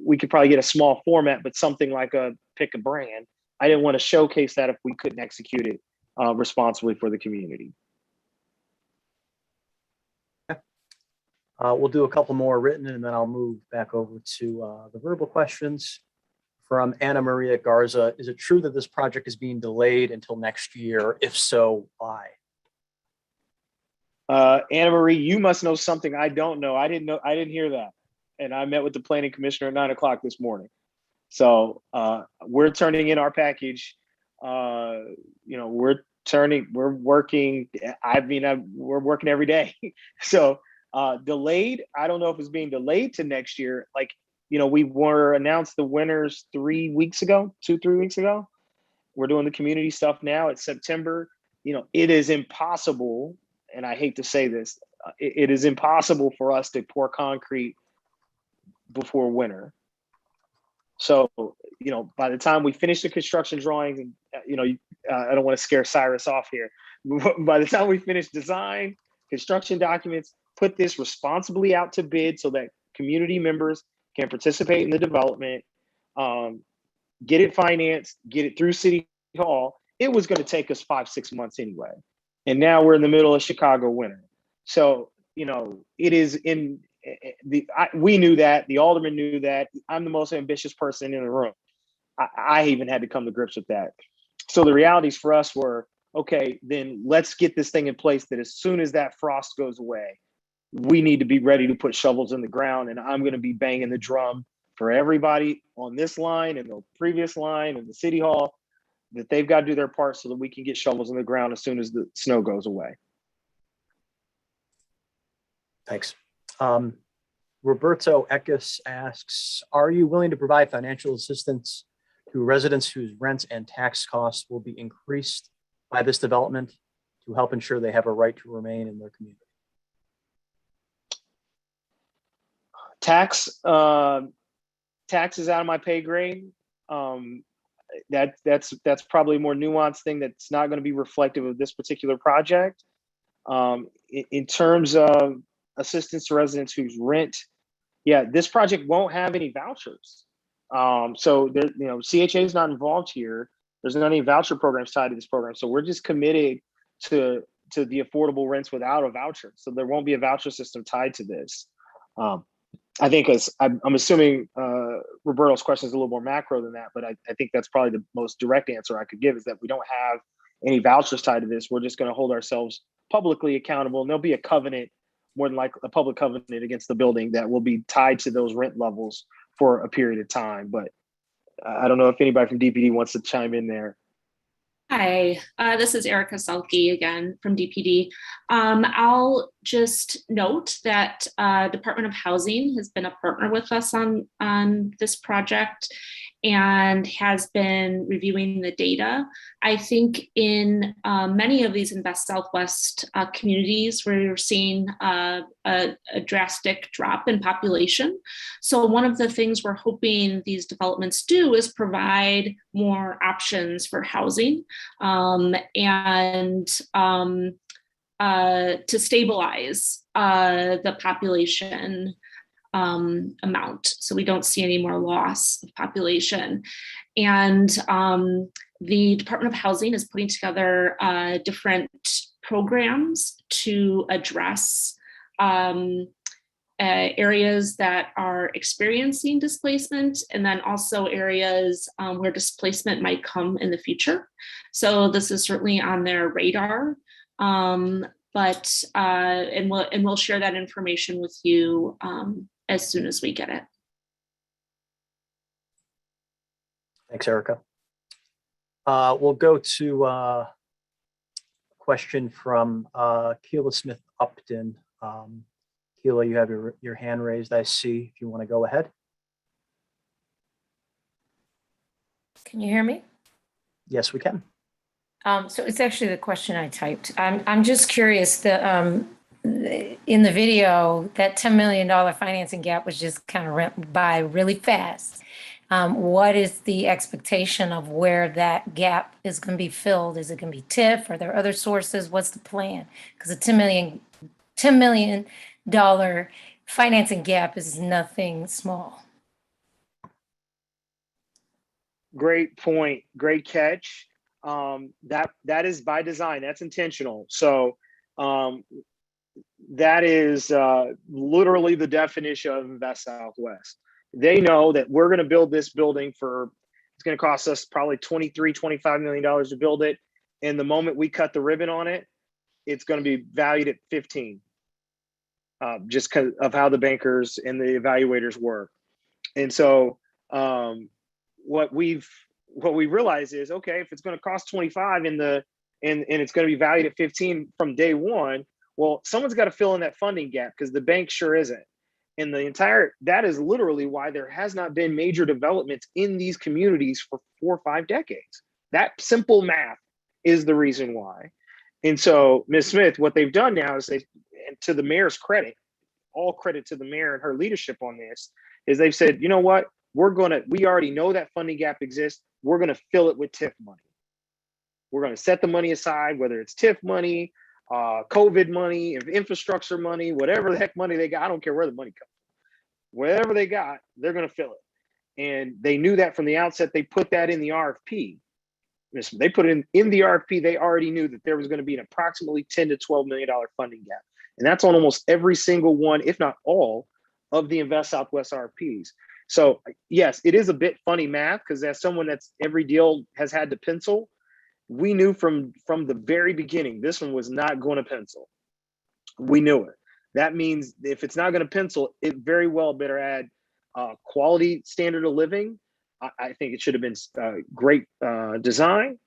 we could probably get a small format, but something like pick a brand. I didn't want to showcase that if we couldn't execute it responsibly for the community. We'll do a couple more written and then I'll move back over to the verbal questions. From Anna Maria Garza, is it true that this project is being delayed until next year? If so, why? Anna Marie, you must know something I don't know. I didn't hear that. And I met with the planning commissioner at 9 o'clock this morning. So we're turning in our package. We're working. We're working every day. So delayed. I don't know if it's being delayed to next year. We were announced the winners 3 weeks ago, 2-3 weeks ago. We're doing the community stuff now. It's September. It is impossible, and I hate to say this, it is impossible for us to pour concrete before winter. So, by the time we finish the construction drawings, and I don't want to scare Cyrus off here. By the time we finish design, construction documents, put this responsibly out to bid so that community members can participate in the development, get it financed, get it through City Hall. It was going to take us 5-6 months anyway. And now we're in the middle of Chicago winter. So, it is we knew that, the alderman knew that. I'm the most ambitious person in the room. I even had to come to grips with that. So the realities for us were, okay, then let's get this thing in place that as soon as that frost goes away, we need to be ready to put shovels in the ground. And I'm going to be banging the drum for everybody on this line and the previous line and the City Hall that they've got to do their part so that we can get shovels in the ground as soon as the snow goes away. Thanks. Roberto Eckes asks, are you willing to provide financial assistance to residents whose rents and tax costs will be increased by this development to help ensure they have a right to remain in their community? Tax is out of my pay grade. That's probably a more nuanced thing that's not going to be reflective of this particular project. In terms of assistance to residents whose rent, this project won't have any vouchers. So there, CHA is not involved here. There's not any voucher programs tied to this program. So we're just committed to the affordable rents without a voucher. So there won't be a voucher system tied to this. I think I'm assuming Roberto's question is a little more macro than that, but I think that's probably the most direct answer I could give, is that we don't have any vouchers tied to this. We're just going to hold ourselves publicly accountable, and there'll be a covenant, more than likely a public covenant against the building that will be tied to those rent levels for a period of time. But I don't know if anybody from DPD wants to chime in there. Hi, this is Erica Selke again from DPD. I'll just note that Department of Housing has been a partner with us on this project and has been reviewing the data. I think in many of these Invest Southwest communities, we're seeing a drastic drop in population. So one of the things we're hoping these developments do is provide more options for housing and to stabilize the population amount, so we don't see any more loss of population. And the Department of Housing is putting together different programs to address areas that are experiencing displacement, and then also areas where displacement might come in the future. So this is certainly on their radar. And we'll share that information with you as soon as we get it. Thanks, Erica. We'll go to a question from Keela Smith Upton. Keela, you have your hand raised, I see, if you want to go ahead. Can you hear me? Yes, we can. So it's actually the question I typed. I'm just curious, in the video, that $10 million financing gap was just kind of went by really fast. What is the expectation of where that gap is going to be filled? Is it going to be TIF? Are there other sources? What's the plan? Because a $10 million financing gap is nothing small. Great point. Great catch. That is by design. That's intentional. So that is literally the definition of Invest Southwest. They know that we're going to build this building it's going to cost us probably $25 million to build it. And the moment we cut the ribbon on it, it's going to be valued at 15, just because of how the bankers and the evaluators work. And so what we realize is, okay, if it's going to cost 25 and it's going to be valued at 15 from day one, well, someone's got to fill in that funding gap, because the bank sure isn't. And that is literally why there has not been major developments in these communities for 4 or 5 decades. That simple math is the reason why. And so Ms. Smith, what they've done now is and to the mayor's credit, all credit to the mayor and her leadership on this, is they've said, you know what, we already know that funding gap exists. We're going to fill it with TIF money. We're going to set the money aside, whether it's TIF money, COVID money, infrastructure money, whatever the heck money they got. I don't care where the money comes from. Whatever they got, they're going to fill it. And they knew that from the outset. They put that in the RFP. They put it in the RFP. They already knew that there was going to be an approximately $10 to $12 million funding gap. And that's on almost every single one, if not all, of the Invest Southwest RFPs. So yes, it is a bit funny math, because as someone that's every deal has had to pencil, we knew from the very beginning, this one was not going to pencil. We knew it. That means if it's not going to pencil, it very well better add quality standard of living. I think it should have been great design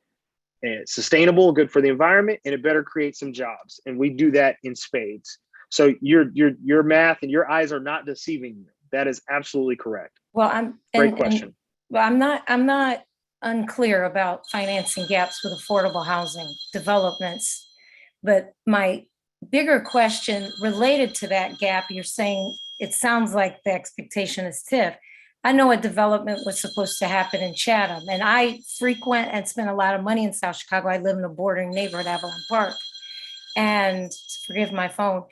and sustainable, good for the environment, and it better create some jobs. And we do that in spades. So your math and your eyes are not deceiving you. That is absolutely correct. Well, Great question. I'm not unclear about financing gaps with affordable housing developments, but my bigger question related to that gap, you're saying it sounds like the expectation is TIF. I know a development was supposed to happen in Chatham, and I frequent and spend a lot of money in South Chicago. I live in a bordering neighborhood, Avalon Park, and forgive my phone.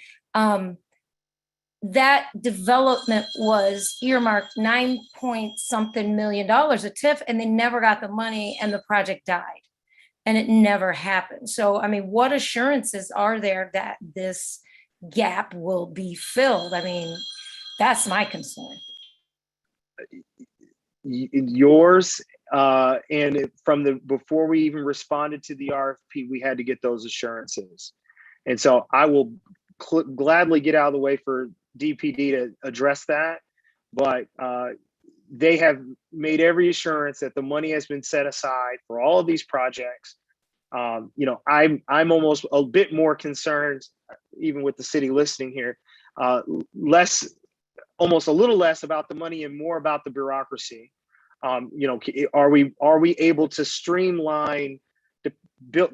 that development was earmarked 9-point-something million of TIF, and they never got the money and the project died. And it never happened. So, I mean, what assurances are there that this gap will be filled? I mean, that's my concern. Yours, and before we even responded to the RFP, we had to get those assurances. And so I will gladly get out of the way for DPD to address that. But they have made every assurance that the money has been set aside for all of these projects. I'm almost a bit more concerned, even with the city listening here, almost a little less about the money and more about the bureaucracy. Are we able to streamline the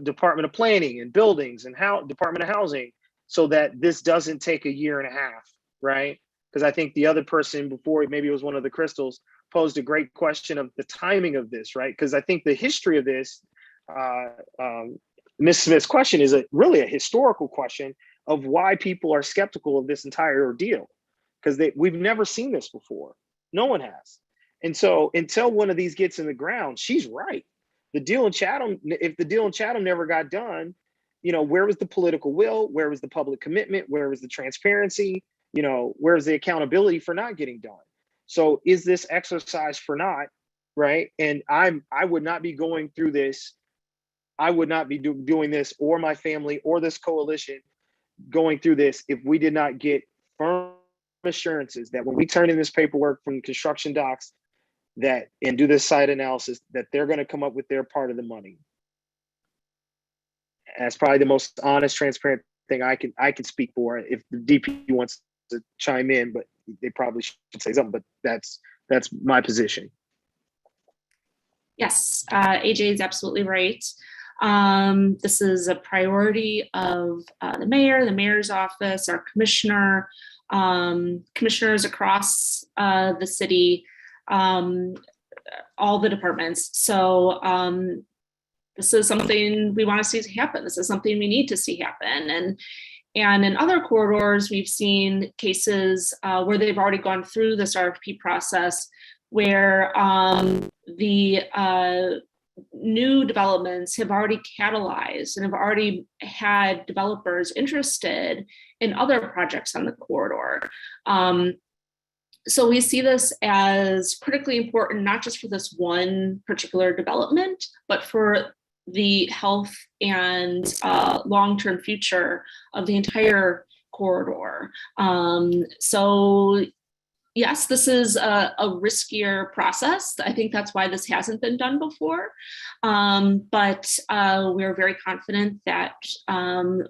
Department of Planning and Buildings and Department of Housing so that this doesn't take a year and a half, right? Because I think the other person before, maybe it was one of the Crystals, posed a great question of the timing of this, right? Because I think the history of this, Ms. Smith's question is really a historical question of why people are skeptical of this entire ordeal, because we've never seen this before. No one has. And so until one of these gets in the ground, she's right. If the deal in Chatham never got done, where was the political will? Where was the public commitment? Where was the transparency? Where's the accountability for not getting done? So is this exercise for naught, right? And I would not be going through this. I would not be doing this, or my family or this coalition going through this, if we did not get firm assurances that when we turn in this paperwork from construction docs and do this site analysis, that they're going to come up with their part of the money. And that's probably the most honest, transparent thing I can speak for. If the DP wants to chime in, but they probably should say something, but that's my position. Yes, AJ is absolutely right. This is a priority of the mayor's office, our commissioner, commissioners across the city, all the departments. So this is something we want to see happen. This is something we need to see happen. And in other corridors, we've seen cases where they've already gone through this RFP process, where the new developments have already catalyzed and have already had developers interested in other projects on the corridor. So we see this as critically important, not just for this one particular development, but for the health and long-term future of the entire corridor. So yes, this is a riskier process. I think that's why this hasn't been done before. But we're very confident that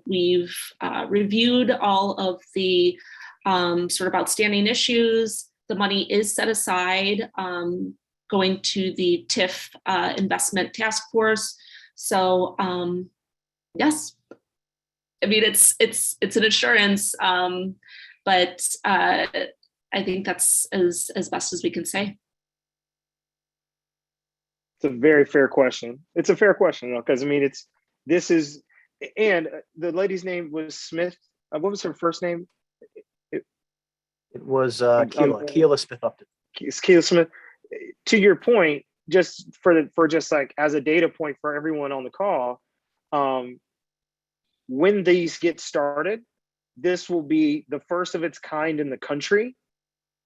we've reviewed all of the sort of outstanding issues. The money is set aside, going to the TIF investment task force. So yes, I mean, it's an assurance, but I think that's as best as we can say. It's a very fair question. It's a fair question, because I mean, and the lady's name was Smith. What was her first name? It was Keila Smith-Upton. Keila Smith. To your point, just for just like as a data point for everyone on the call, when these get started, this will be the first of its kind in the country.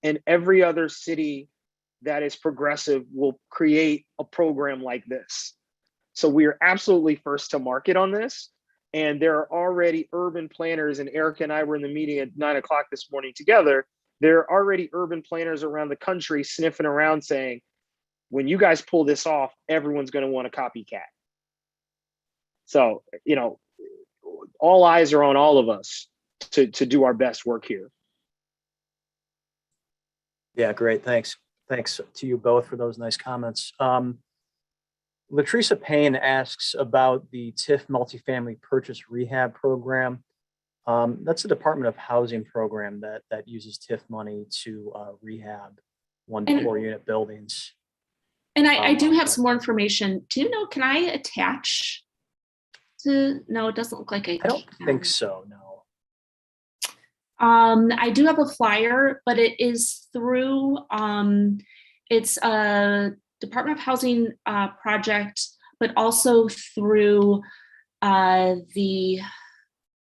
And every other city that is progressive will create a program like this. So we are absolutely first to market on this. And there are already urban planners, and Erica and I were in the meeting at 9 o'clock this morning together. There are already urban planners around the country sniffing around saying, when you guys pull this off, everyone's going to want a copycat. So, all eyes are on all of us to do our best work here. Yeah, great. Thanks. Thanks to you both for those nice comments. Latricia Payne asks about the TIF multifamily purchase rehab program. That's a Department of Housing program that uses TIF money to rehab 1 to 4 unit buildings. And I do have some more information. Do you know, can I attach to, no, it doesn't look like I don't think so, no. I do have a flyer, but it is through, it's a Department of Housing project, but also through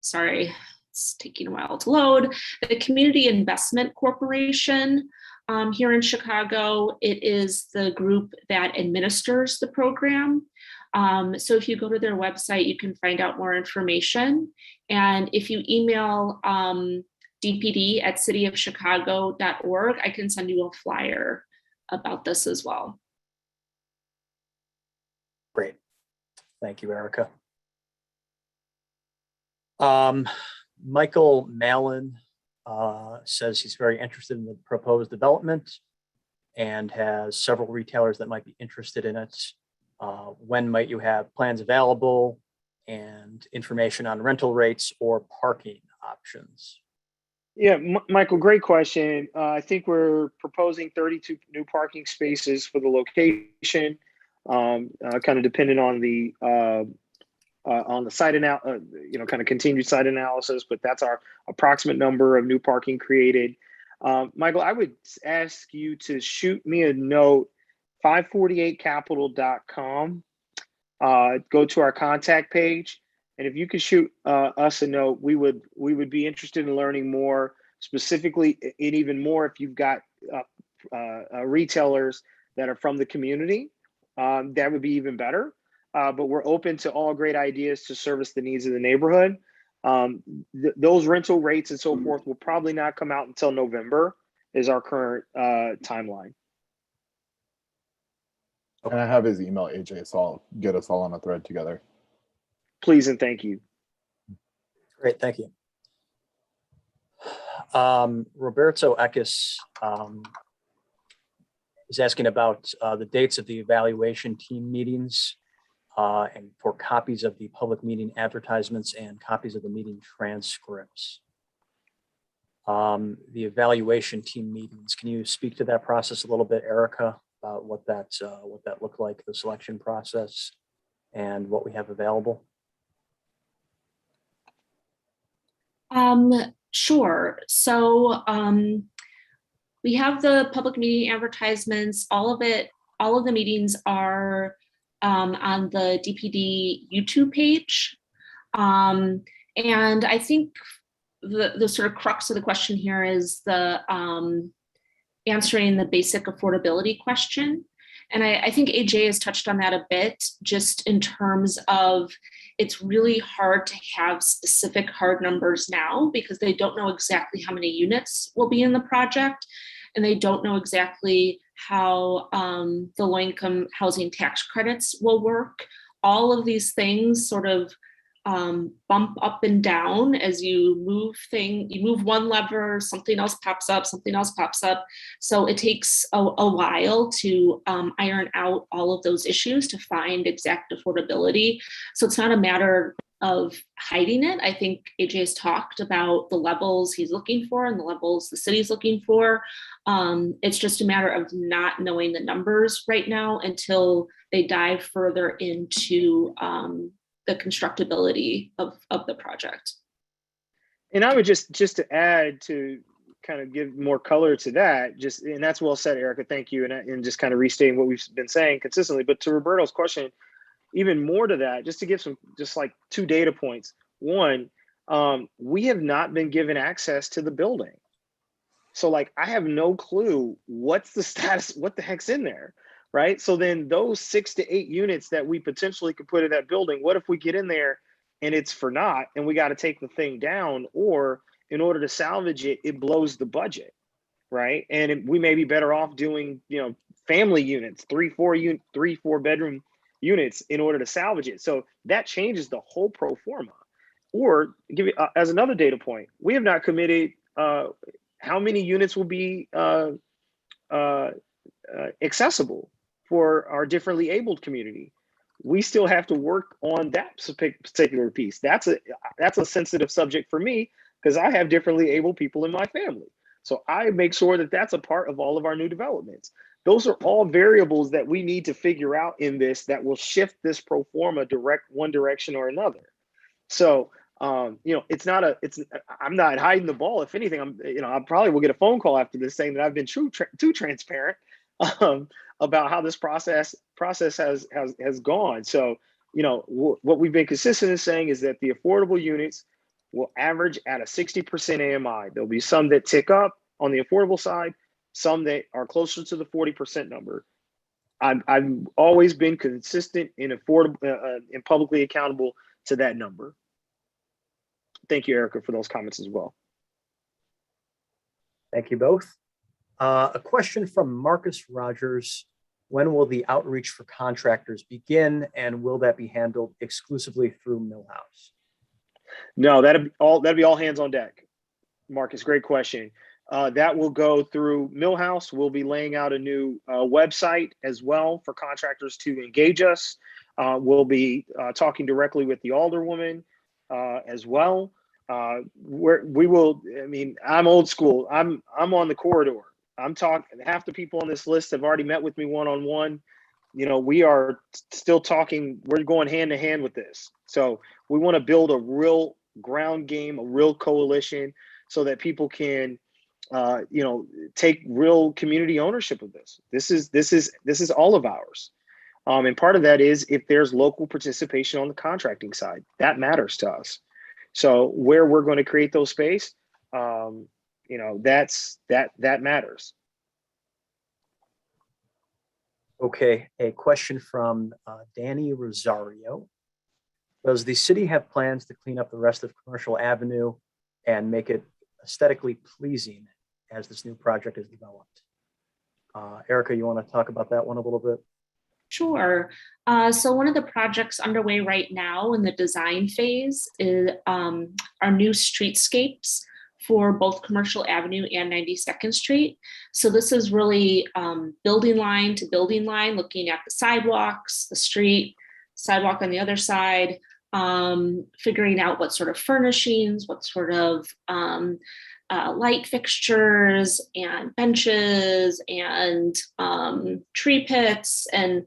sorry, it's taking a while to load, the Community Investment Corporation here in Chicago. It is the group that administers the program. So if you go to their website, you can find out more information. And if you email dpd@cityofchicago.org, I can send you a flyer about this as well. Great. Thank you, Erica. Michael Mallon says he's very interested in the proposed development and has several retailers that might be interested in it. When might you have plans available and information on rental rates or parking options? Yeah, Michael, great question. I think we're proposing 32 new parking spaces for the location, kind of dependent on the site kind of continued site analysis, but that's our approximate number of new parking created. Michael, I would ask you to shoot me a note, 548capital.com. Go to our contact page, and if you could shoot us a note, we would be interested in learning more, specifically, and even more if you've got retailers that are from the community. That would be even better. But we're open to all great ideas to service the needs of the neighborhood. Those rental rates and so forth will probably not come out until November is our current timeline. And I have his email, AJ, so I'll get us all on a thread together. Please and thank you. Great, thank you. Roberto Eckes is asking about the dates of the evaluation team meetings and for copies of the public meeting advertisements and copies of the meeting transcripts. The evaluation team meetings, can you speak to that process a little bit, Erica, about what that looked like, the selection process and what we have available? Sure. So we have the public meeting advertisements. All of the meetings are on the DPD YouTube page. And I think the sort of crux of the question here is the answering the basic affordability question. And I think AJ has touched on that a bit, just in terms of it's really hard to have specific hard numbers now because they don't know exactly how many units will be in the project, and they don't know exactly how the low-income housing tax credits will work. All of these things sort of bump up and down as you move one lever, something else pops up. So it takes a while to iron out all of those issues to find exact affordability. So it's not a matter of hiding it. I think AJ has talked about the levels he's looking for and the levels the city's looking for. It's just a matter of not knowing the numbers right now until they dive further into the constructability of the project. And I would just to add, to kind of give more color to that, and that's well said, Erica, thank you. And just kind of restating what we've been saying consistently, but to Roberto's question, even more to that, just to give just like 2 data points. One, we have not been given access to the building. So like, I have no clue what's the status, what the heck's in there, right? So then those 6 to 8 units that we potentially could put in that building, what if we get in there and it's for naught and we got to take the thing down, or in order to salvage it, it blows the budget, right? And we may be better off doing, family units, 3-4 bedroom units in order to salvage it. So that changes the whole pro forma. Or give you as another data point, we have not committed how many units will be accessible for our differently abled community. We still have to work on that particular piece. That's a sensitive subject for me because I have differently abled people in my family. So I make sure that that's a part of all of our new developments. Those are all variables that we need to figure out in this that will shift this pro forma one direction or another. So I'm not hiding the ball. If anything, I probably will get a phone call after this saying that I've been too transparent about how this process has gone. So, what we've been consistent in saying is that the affordable units will average at a 60% AMI. There'll be some that tick up on the affordable side, some that are closer to the 40% number. I've always been consistent in affordable and publicly accountable to that number. Thank you, Erica, for those comments as well. Thank you both. A question from Marcus Rogers. When will the outreach for contractors begin, and will that be handled exclusively through Millhouse? No, that'd be all hands on deck. Marcus, great question. That will go through Millhouse. We'll be laying out a new website as well for contractors to engage us. We'll be talking directly with the alderwoman as well. We will. I mean, I'm old school. I'm on the corridor. I'm talking. Half the people on this list have already met with me one-on-one. We are still talking. We're going hand to hand with this. So we want to build a real ground game, a real coalition, so that people can, take real community ownership of this. This is all of ours. And part of that is if there's local participation on the contracting side, that matters to us. So where we're going to create those space, that matters. Okay, a question from Danny Rosario. Does the city have plans to clean up the rest of Commercial Avenue and make it aesthetically pleasing as this new project is developed? Erica, you want to talk about that one a little bit? Sure. So one of the projects underway right now in the design phase is our new streetscapes for both Commercial Avenue and 92nd Street. So this is really building line to building line, looking at the sidewalks, the street, sidewalk on the other side, figuring out what sort of furnishings, what sort of light fixtures and benches and tree pits, and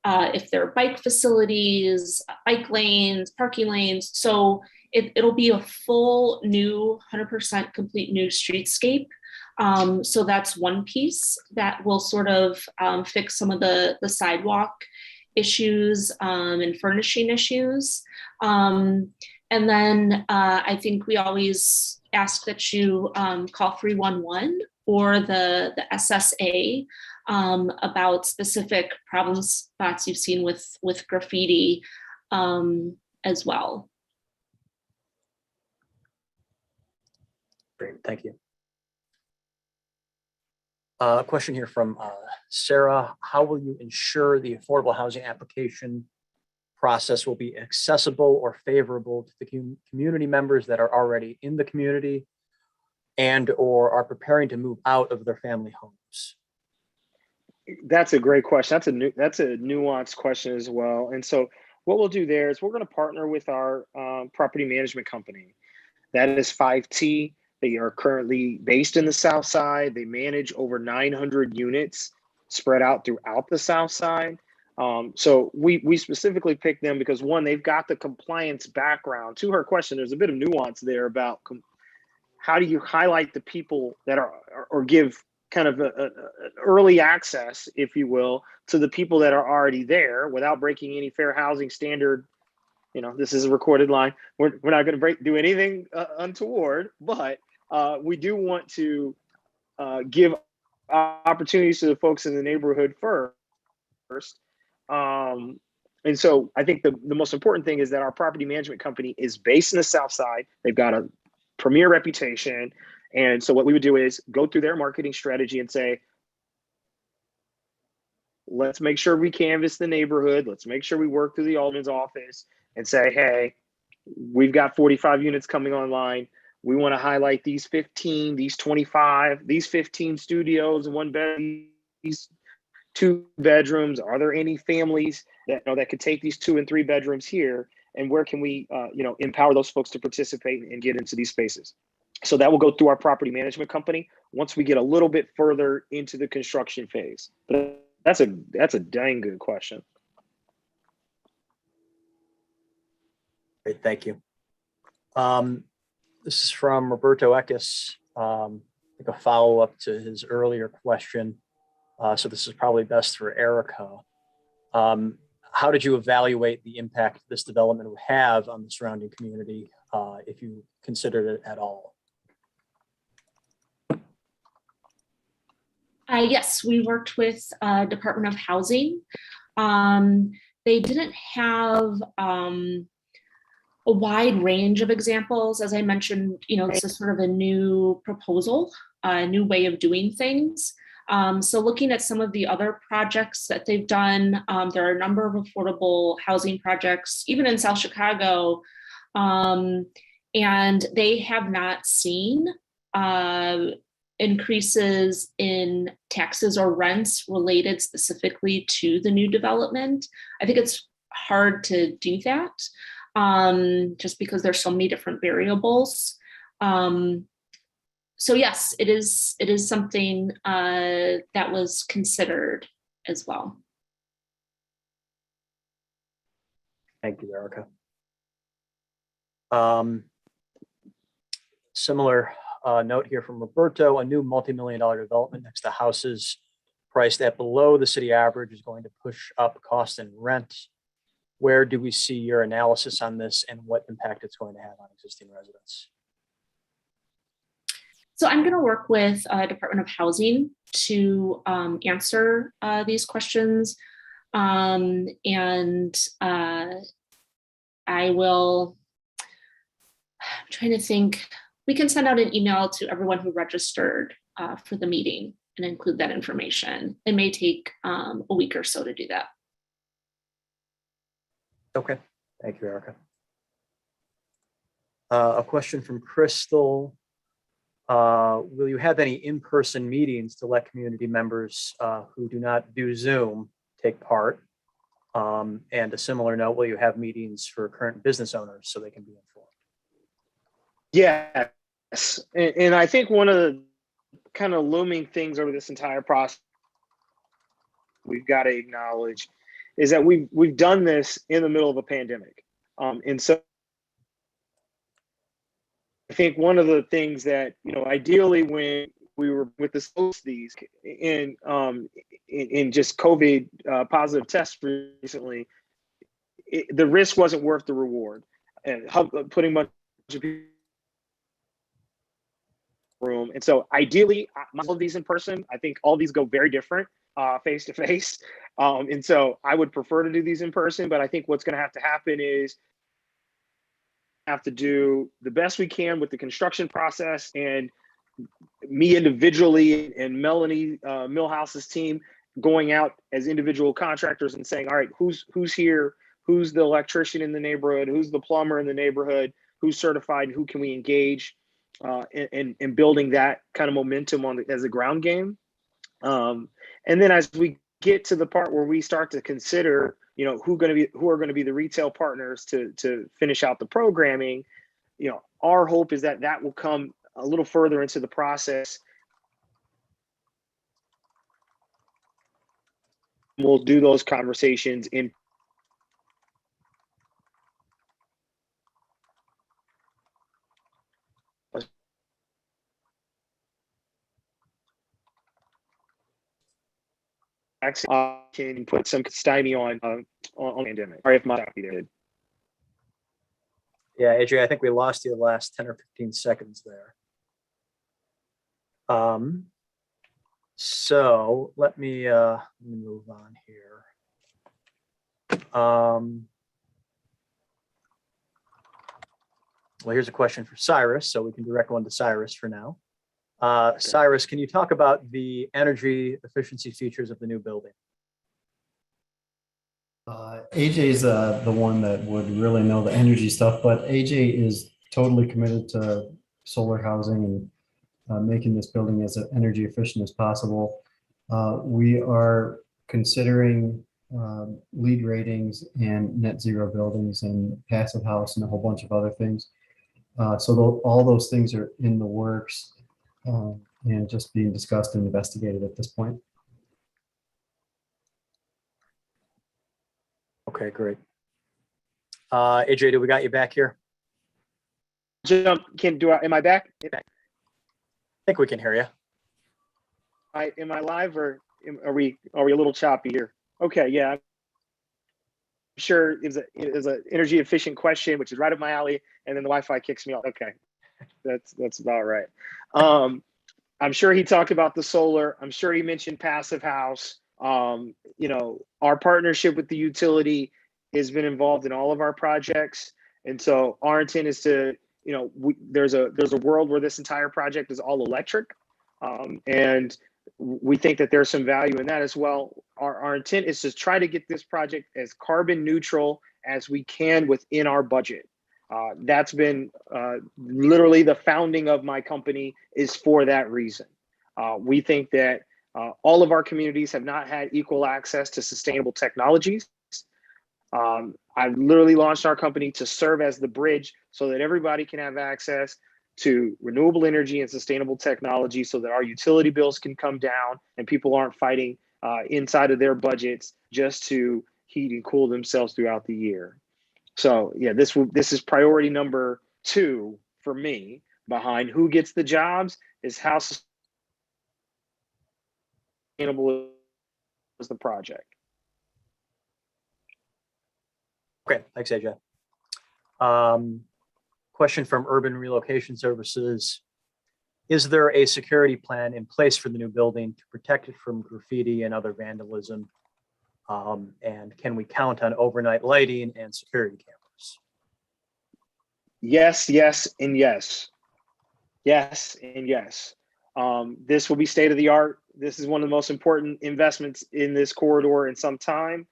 if there are bike facilities, bike lanes, parking lanes. So it'll be a full new 100% complete new streetscape. So that's one piece that will sort of fix some of the sidewalk issues and furnishing issues. And then I think we always ask that you call 311 or the SSA about specific problem spots you've seen with graffiti as well. Great, thank you. A question here from Sarah. How will you ensure the affordable housing application process will be accessible or favorable to the community members that are already in the community and or are preparing to move out of their family homes? That's a great question. That's a nuanced question as well. And so what we'll do there is we're going to partner with our property management company. That is 5T. They are currently based in the South Side. They manage over 900 units spread out throughout the South Side. So we specifically picked them because, one, they've got the compliance background. To her question, there's a bit of nuance there about how do you highlight the people that are or give kind of an early access, if you will, to the people that are already there without breaking any fair housing standard. This is a recorded line. We're not going to do anything untoward, but we do want to give opportunities to the folks in the neighborhood first. And so I think the most important thing is that our property management company is based in the South Side. They've got a premier reputation. And so what we would do is go through their marketing strategy and say, let's make sure we canvass the neighborhood. Let's make sure we work through the alderman's office and say, hey, we've got 45 units coming online. We want to highlight these 15, these 25, these 15 studios and one bed, these 2 bedrooms. Are there any families that could take these 2 and 3 bedrooms here? And where can we, empower those folks to participate and get into these spaces? So that will go through our property management company once we get a little bit further into the construction phase. But that's a dang good question. Great, thank you. This is from Roberto Eckes, like a follow-up to his earlier question. So this is probably best for Erica. How did you evaluate the impact this development would have on the surrounding community, if you considered it at all? Yes, we worked with Department of Housing. They didn't have a wide range of examples. As I mentioned, this is sort of a new proposal, a new way of doing things. So looking at some of the other projects that they've done, there are a number of affordable housing projects, even in South Chicago, and they have not seen increases in taxes or rents related specifically to the new development. I think it's hard to do that, just because there's so many different variables. So yes, it is something that was considered as well. Thank you, Erica. Similar note here from Roberto: a new multi-million-dollar development next to houses priced at below the city average is going to push up cost and rent. Where do we see your analysis on this, and what impact it's going to have on existing residents? So I'm going to work with Department of Housing to answer these questions. And I will, I'm trying to think, we can send out an email to everyone who registered for the meeting and include that information. It may take a week or so to do that. Okay, thank you, Erica. A question from Crystal. Will you have any in-person meetings to let community members who do not do Zoom take part? And a similar note, will you have meetings for current business owners so they can be informed? Yes, and I think one of the kind of looming things over this entire process we've got to acknowledge is that we've done this in the middle of a pandemic, and so I think one of the things that, ideally when we were with these in just COVID positive tests recently, the risk wasn't worth the reward, and putting much of people in the room. And so ideally, all of these in person, I think all these go very different face to face. And so I would prefer to do these in person, but I think what's going to have to happen is have to do the best we can with the construction process, and me individually and Melanie Millhouse's team going out as individual contractors and saying, all right, who's here, who's the electrician in the neighborhood, who's the plumber in the neighborhood, who's certified, who can we engage, and building that kind of momentum as a ground game. And then as we get to the part where we start to consider, who are going to be the retail partners to finish out the programming, our hope is that will come a little further into the process. We'll do those conversations in can put some stymie on pandemic. Sorry if my copy did. Yeah, AJ, I think we lost you the last 10 or 15 seconds there. So let me move on here. Well, here's a question for Cyrus, so we can direct one to Cyrus for now. Cyrus, can you talk about the energy efficiency features of the new building? AJ's the one that would really know the energy stuff, but AJ is totally committed to solar housing and making this building as energy efficient as possible. We are considering LEED ratings and net zero buildings and passive house and a whole bunch of other things. So all those things are in the works and just being discussed and investigated at this point. Okay, great. AJ, do we got you back here? jump. Am I back? I think we can hear you. Am I live or are we a little choppy here? Okay, yeah. I'm sure it was an energy efficient question, which is right up my alley, and then the Wi-Fi kicks me off. Okay, that's about right. I'm sure he talked about the solar. I'm sure he mentioned Passive House. Our partnership with the utility has been involved in all of our projects, and so our intent is to, there's a world where this entire project is all electric, and we think that there's some value in that as well. Our intent is to try to get this project as carbon neutral as we can within our budget. That's been literally the founding of my company is for that reason. We think that all of our communities have not had equal access to sustainable technologies. I literally launched our company to serve as the bridge so that everybody can have access to renewable energy and sustainable technology so that our utility bills can come down and people aren't fighting inside of their budgets just to heat and cool themselves throughout the year. So yeah, this is priority number 2 for me. Behind who gets the jobs is how sustainable is the project. Okay, thanks, AJ. Question from Urban Relocation Services. Is there a security plan in place for the new building to protect it from graffiti and other vandalism? And can we count on overnight lighting and security cameras? Yes, yes, and yes. Yes, and yes. This will be state of the art. This is one of the most important investments in this corridor in some time.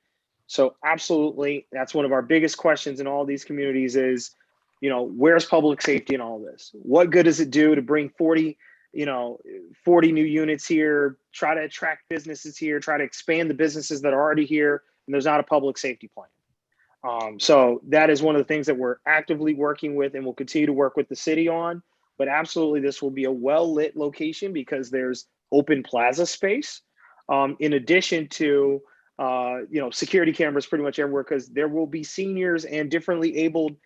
So absolutely, that's one of our biggest questions in all these communities is, where's public safety in all this? What good does it do to bring 40 new units here, try to attract businesses here, try to expand the businesses that are already here, and there's not a public safety plan. So that is one of the things that we're actively working with and will continue to work with the city on. But absolutely, this will be a well-lit location because there's open plaza space. In addition to, security cameras pretty much everywhere because there will be seniors and differently abled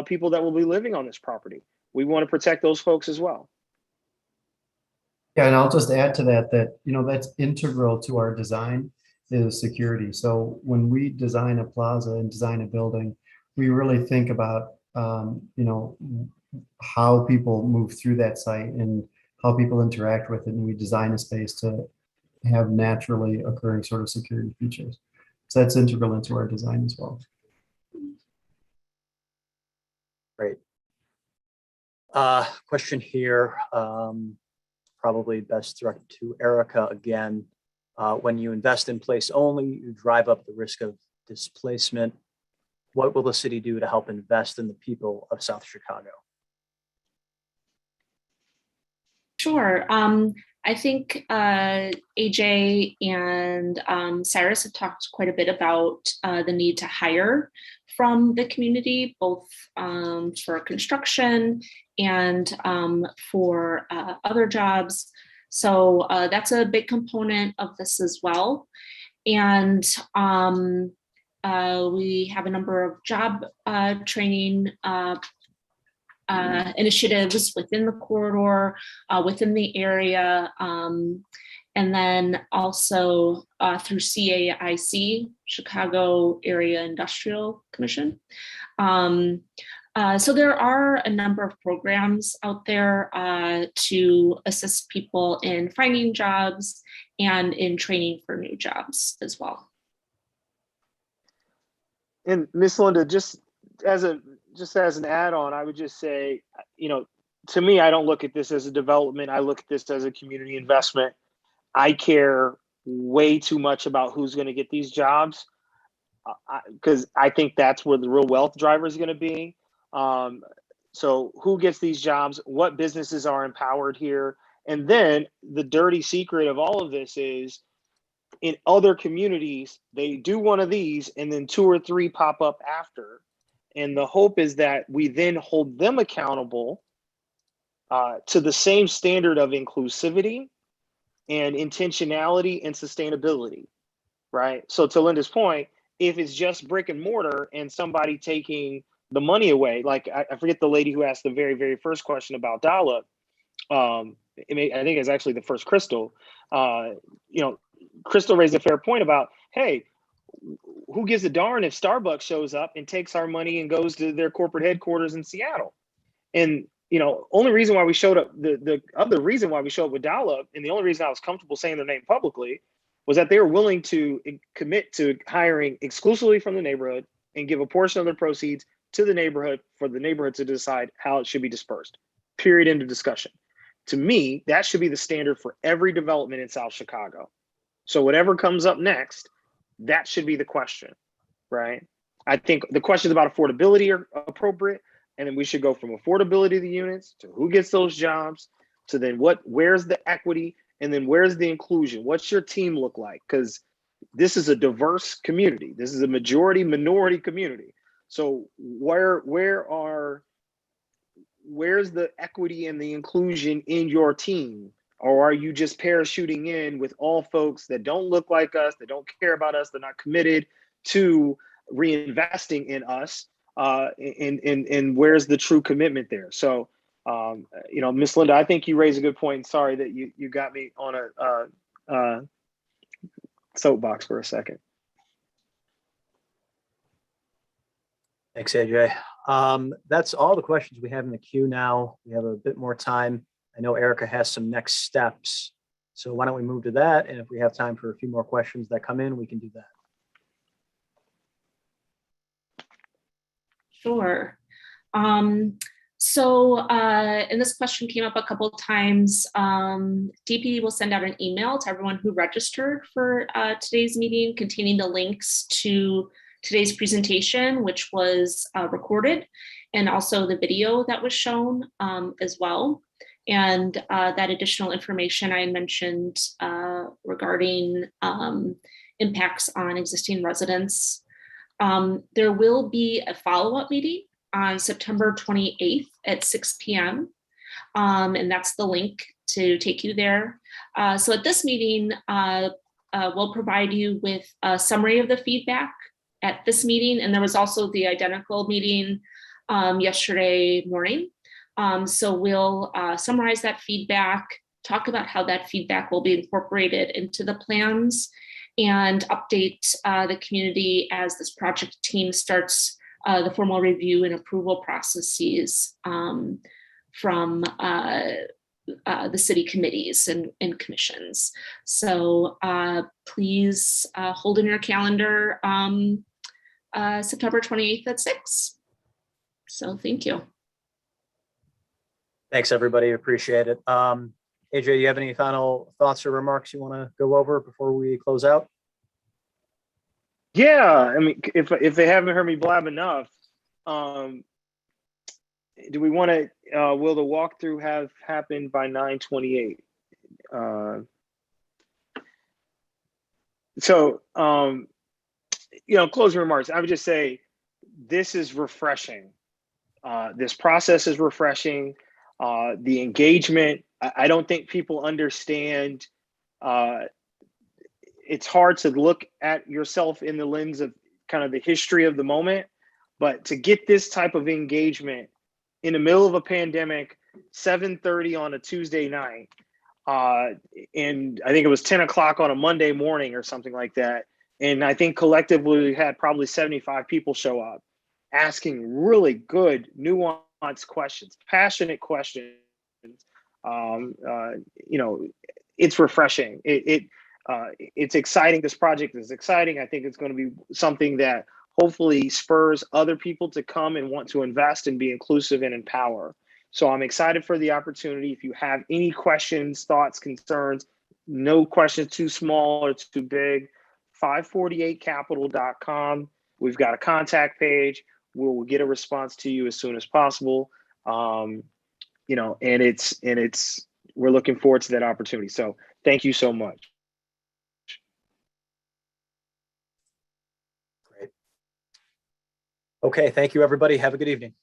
people that will be living on this property. We want to protect those folks as well. Yeah, and I'll just add to that, that's integral to our design is security. So when we design a plaza and design a building, we really think about, how people move through that site and how people interact with it. And we design a space to have naturally occurring sort of security features. So that's integral into our design as well. Great. Question here, probably best directed to Erica again. When you invest in place only, you drive up the risk of displacement. What will the city do to help invest in the people of South Chicago? Sure. I think AJ and Cyrus have talked quite a bit about the need to hire from the community, both for construction and for other jobs. So that's a big component of this as well. And we have a number of job training initiatives within the corridor, within the area, and then also through CAIC, Chicago Area Industrial Commission. So there are a number of programs out there to assist people in finding jobs and in training for new jobs as well. And Miss Linda, just as an add-on, I would just say, to me, I don't look at this as a development. I look at this as a community investment. I care way too much about who's going to get these jobs because I think that's where the real wealth driver is going to be. So who gets these jobs? What businesses are empowered here? And then the dirty secret of all of this is in other communities, they do one of these and then 2 or 3 pop up after. And the hope is that we then hold them accountable to the same standard of inclusivity and intentionality and sustainability, right? So to Linda's point, if it's just brick and mortar and somebody taking the money away. Like I forget the lady who asked the very, very first question about dial-up. I think it's actually the first Crystal. Crystal raised a fair point about, hey, who gives a darn if Starbucks shows up and takes our money and goes to their corporate headquarters in Seattle? And only reason why we showed up, the other reason why we showed up with dial-up, and the only reason I was comfortable saying their name publicly, was that they were willing to commit to hiring exclusively from the neighborhood and give a portion of their proceeds to the neighborhood for the neighborhood to decide how it should be dispersed. Period. End of discussion. To me, that should be the standard for every development in South Chicago. So whatever comes up next, that should be the question, right? I think the questions about affordability are appropriate, and then we should go from affordability of the units to who gets those jobs to then where's the equity, and then where's the inclusion? What's your team look like? Because this is a diverse community. This is a majority minority community. So where's the equity and the inclusion in your team? Or are you just parachuting in with all folks that don't look like us, that don't care about us, they're not committed to reinvesting in us? And where's the true commitment there? So, Miss Linda, I think you raised a good point. Sorry that you got me on a soapbox for a second. Thanks, AJ. That's all the questions we have in the queue now. We have a bit more time. I know Erica has some next steps. So why don't we move to that? And if we have time for a few more questions that come in, we can do that. Sure. And this question came up a couple of times. DP will send out an email to everyone who registered for today's meeting containing the links to today's presentation, which was recorded, and also the video that was shown as well. And that additional information I mentioned regarding impacts on existing residents. There will be a follow-up meeting on September 28th at 6 p.m. And that's the link to take you there. So at this meeting, we'll provide you with a summary of the feedback at this meeting. And there was also the identical meeting yesterday morning. So we'll summarize that feedback, talk about how that feedback will be incorporated into the plans, and update the community as this project team starts the formal review and approval processes from the city committees and commissions. So please hold in your calendar September 28th at 6. So thank you. Thanks, everybody. Appreciate it. AJ, do you have any final thoughts or remarks you want to go over before we close out? Yeah, I mean, if they haven't heard me blab enough, do we want to? Will the walkthrough have happened by 9:28? Closing remarks. I would just say this is refreshing. This process is refreshing. The engagement. I don't think people understand. It's hard to look at yourself in the lens of kind of the history of the moment, but to get this type of engagement in the middle of a pandemic, 7:30 on a Tuesday night, and I think it was 10 o'clock on a Monday morning or something like that. And I think collectively we had probably 75 people show up asking really good, nuanced questions, passionate questions. It's refreshing. It's exciting. This project is exciting. I think it's going to be something that hopefully spurs other people to come and want to invest and be inclusive and empower. So I'm excited for the opportunity. If you have any questions, thoughts, concerns, no questions too small or too big, 548capital.com. We've got a contact page. We'll get a response to you as soon as possible. And we're looking forward to that opportunity. So thank you so much. Great. Okay, thank you, everybody. Have a good evening.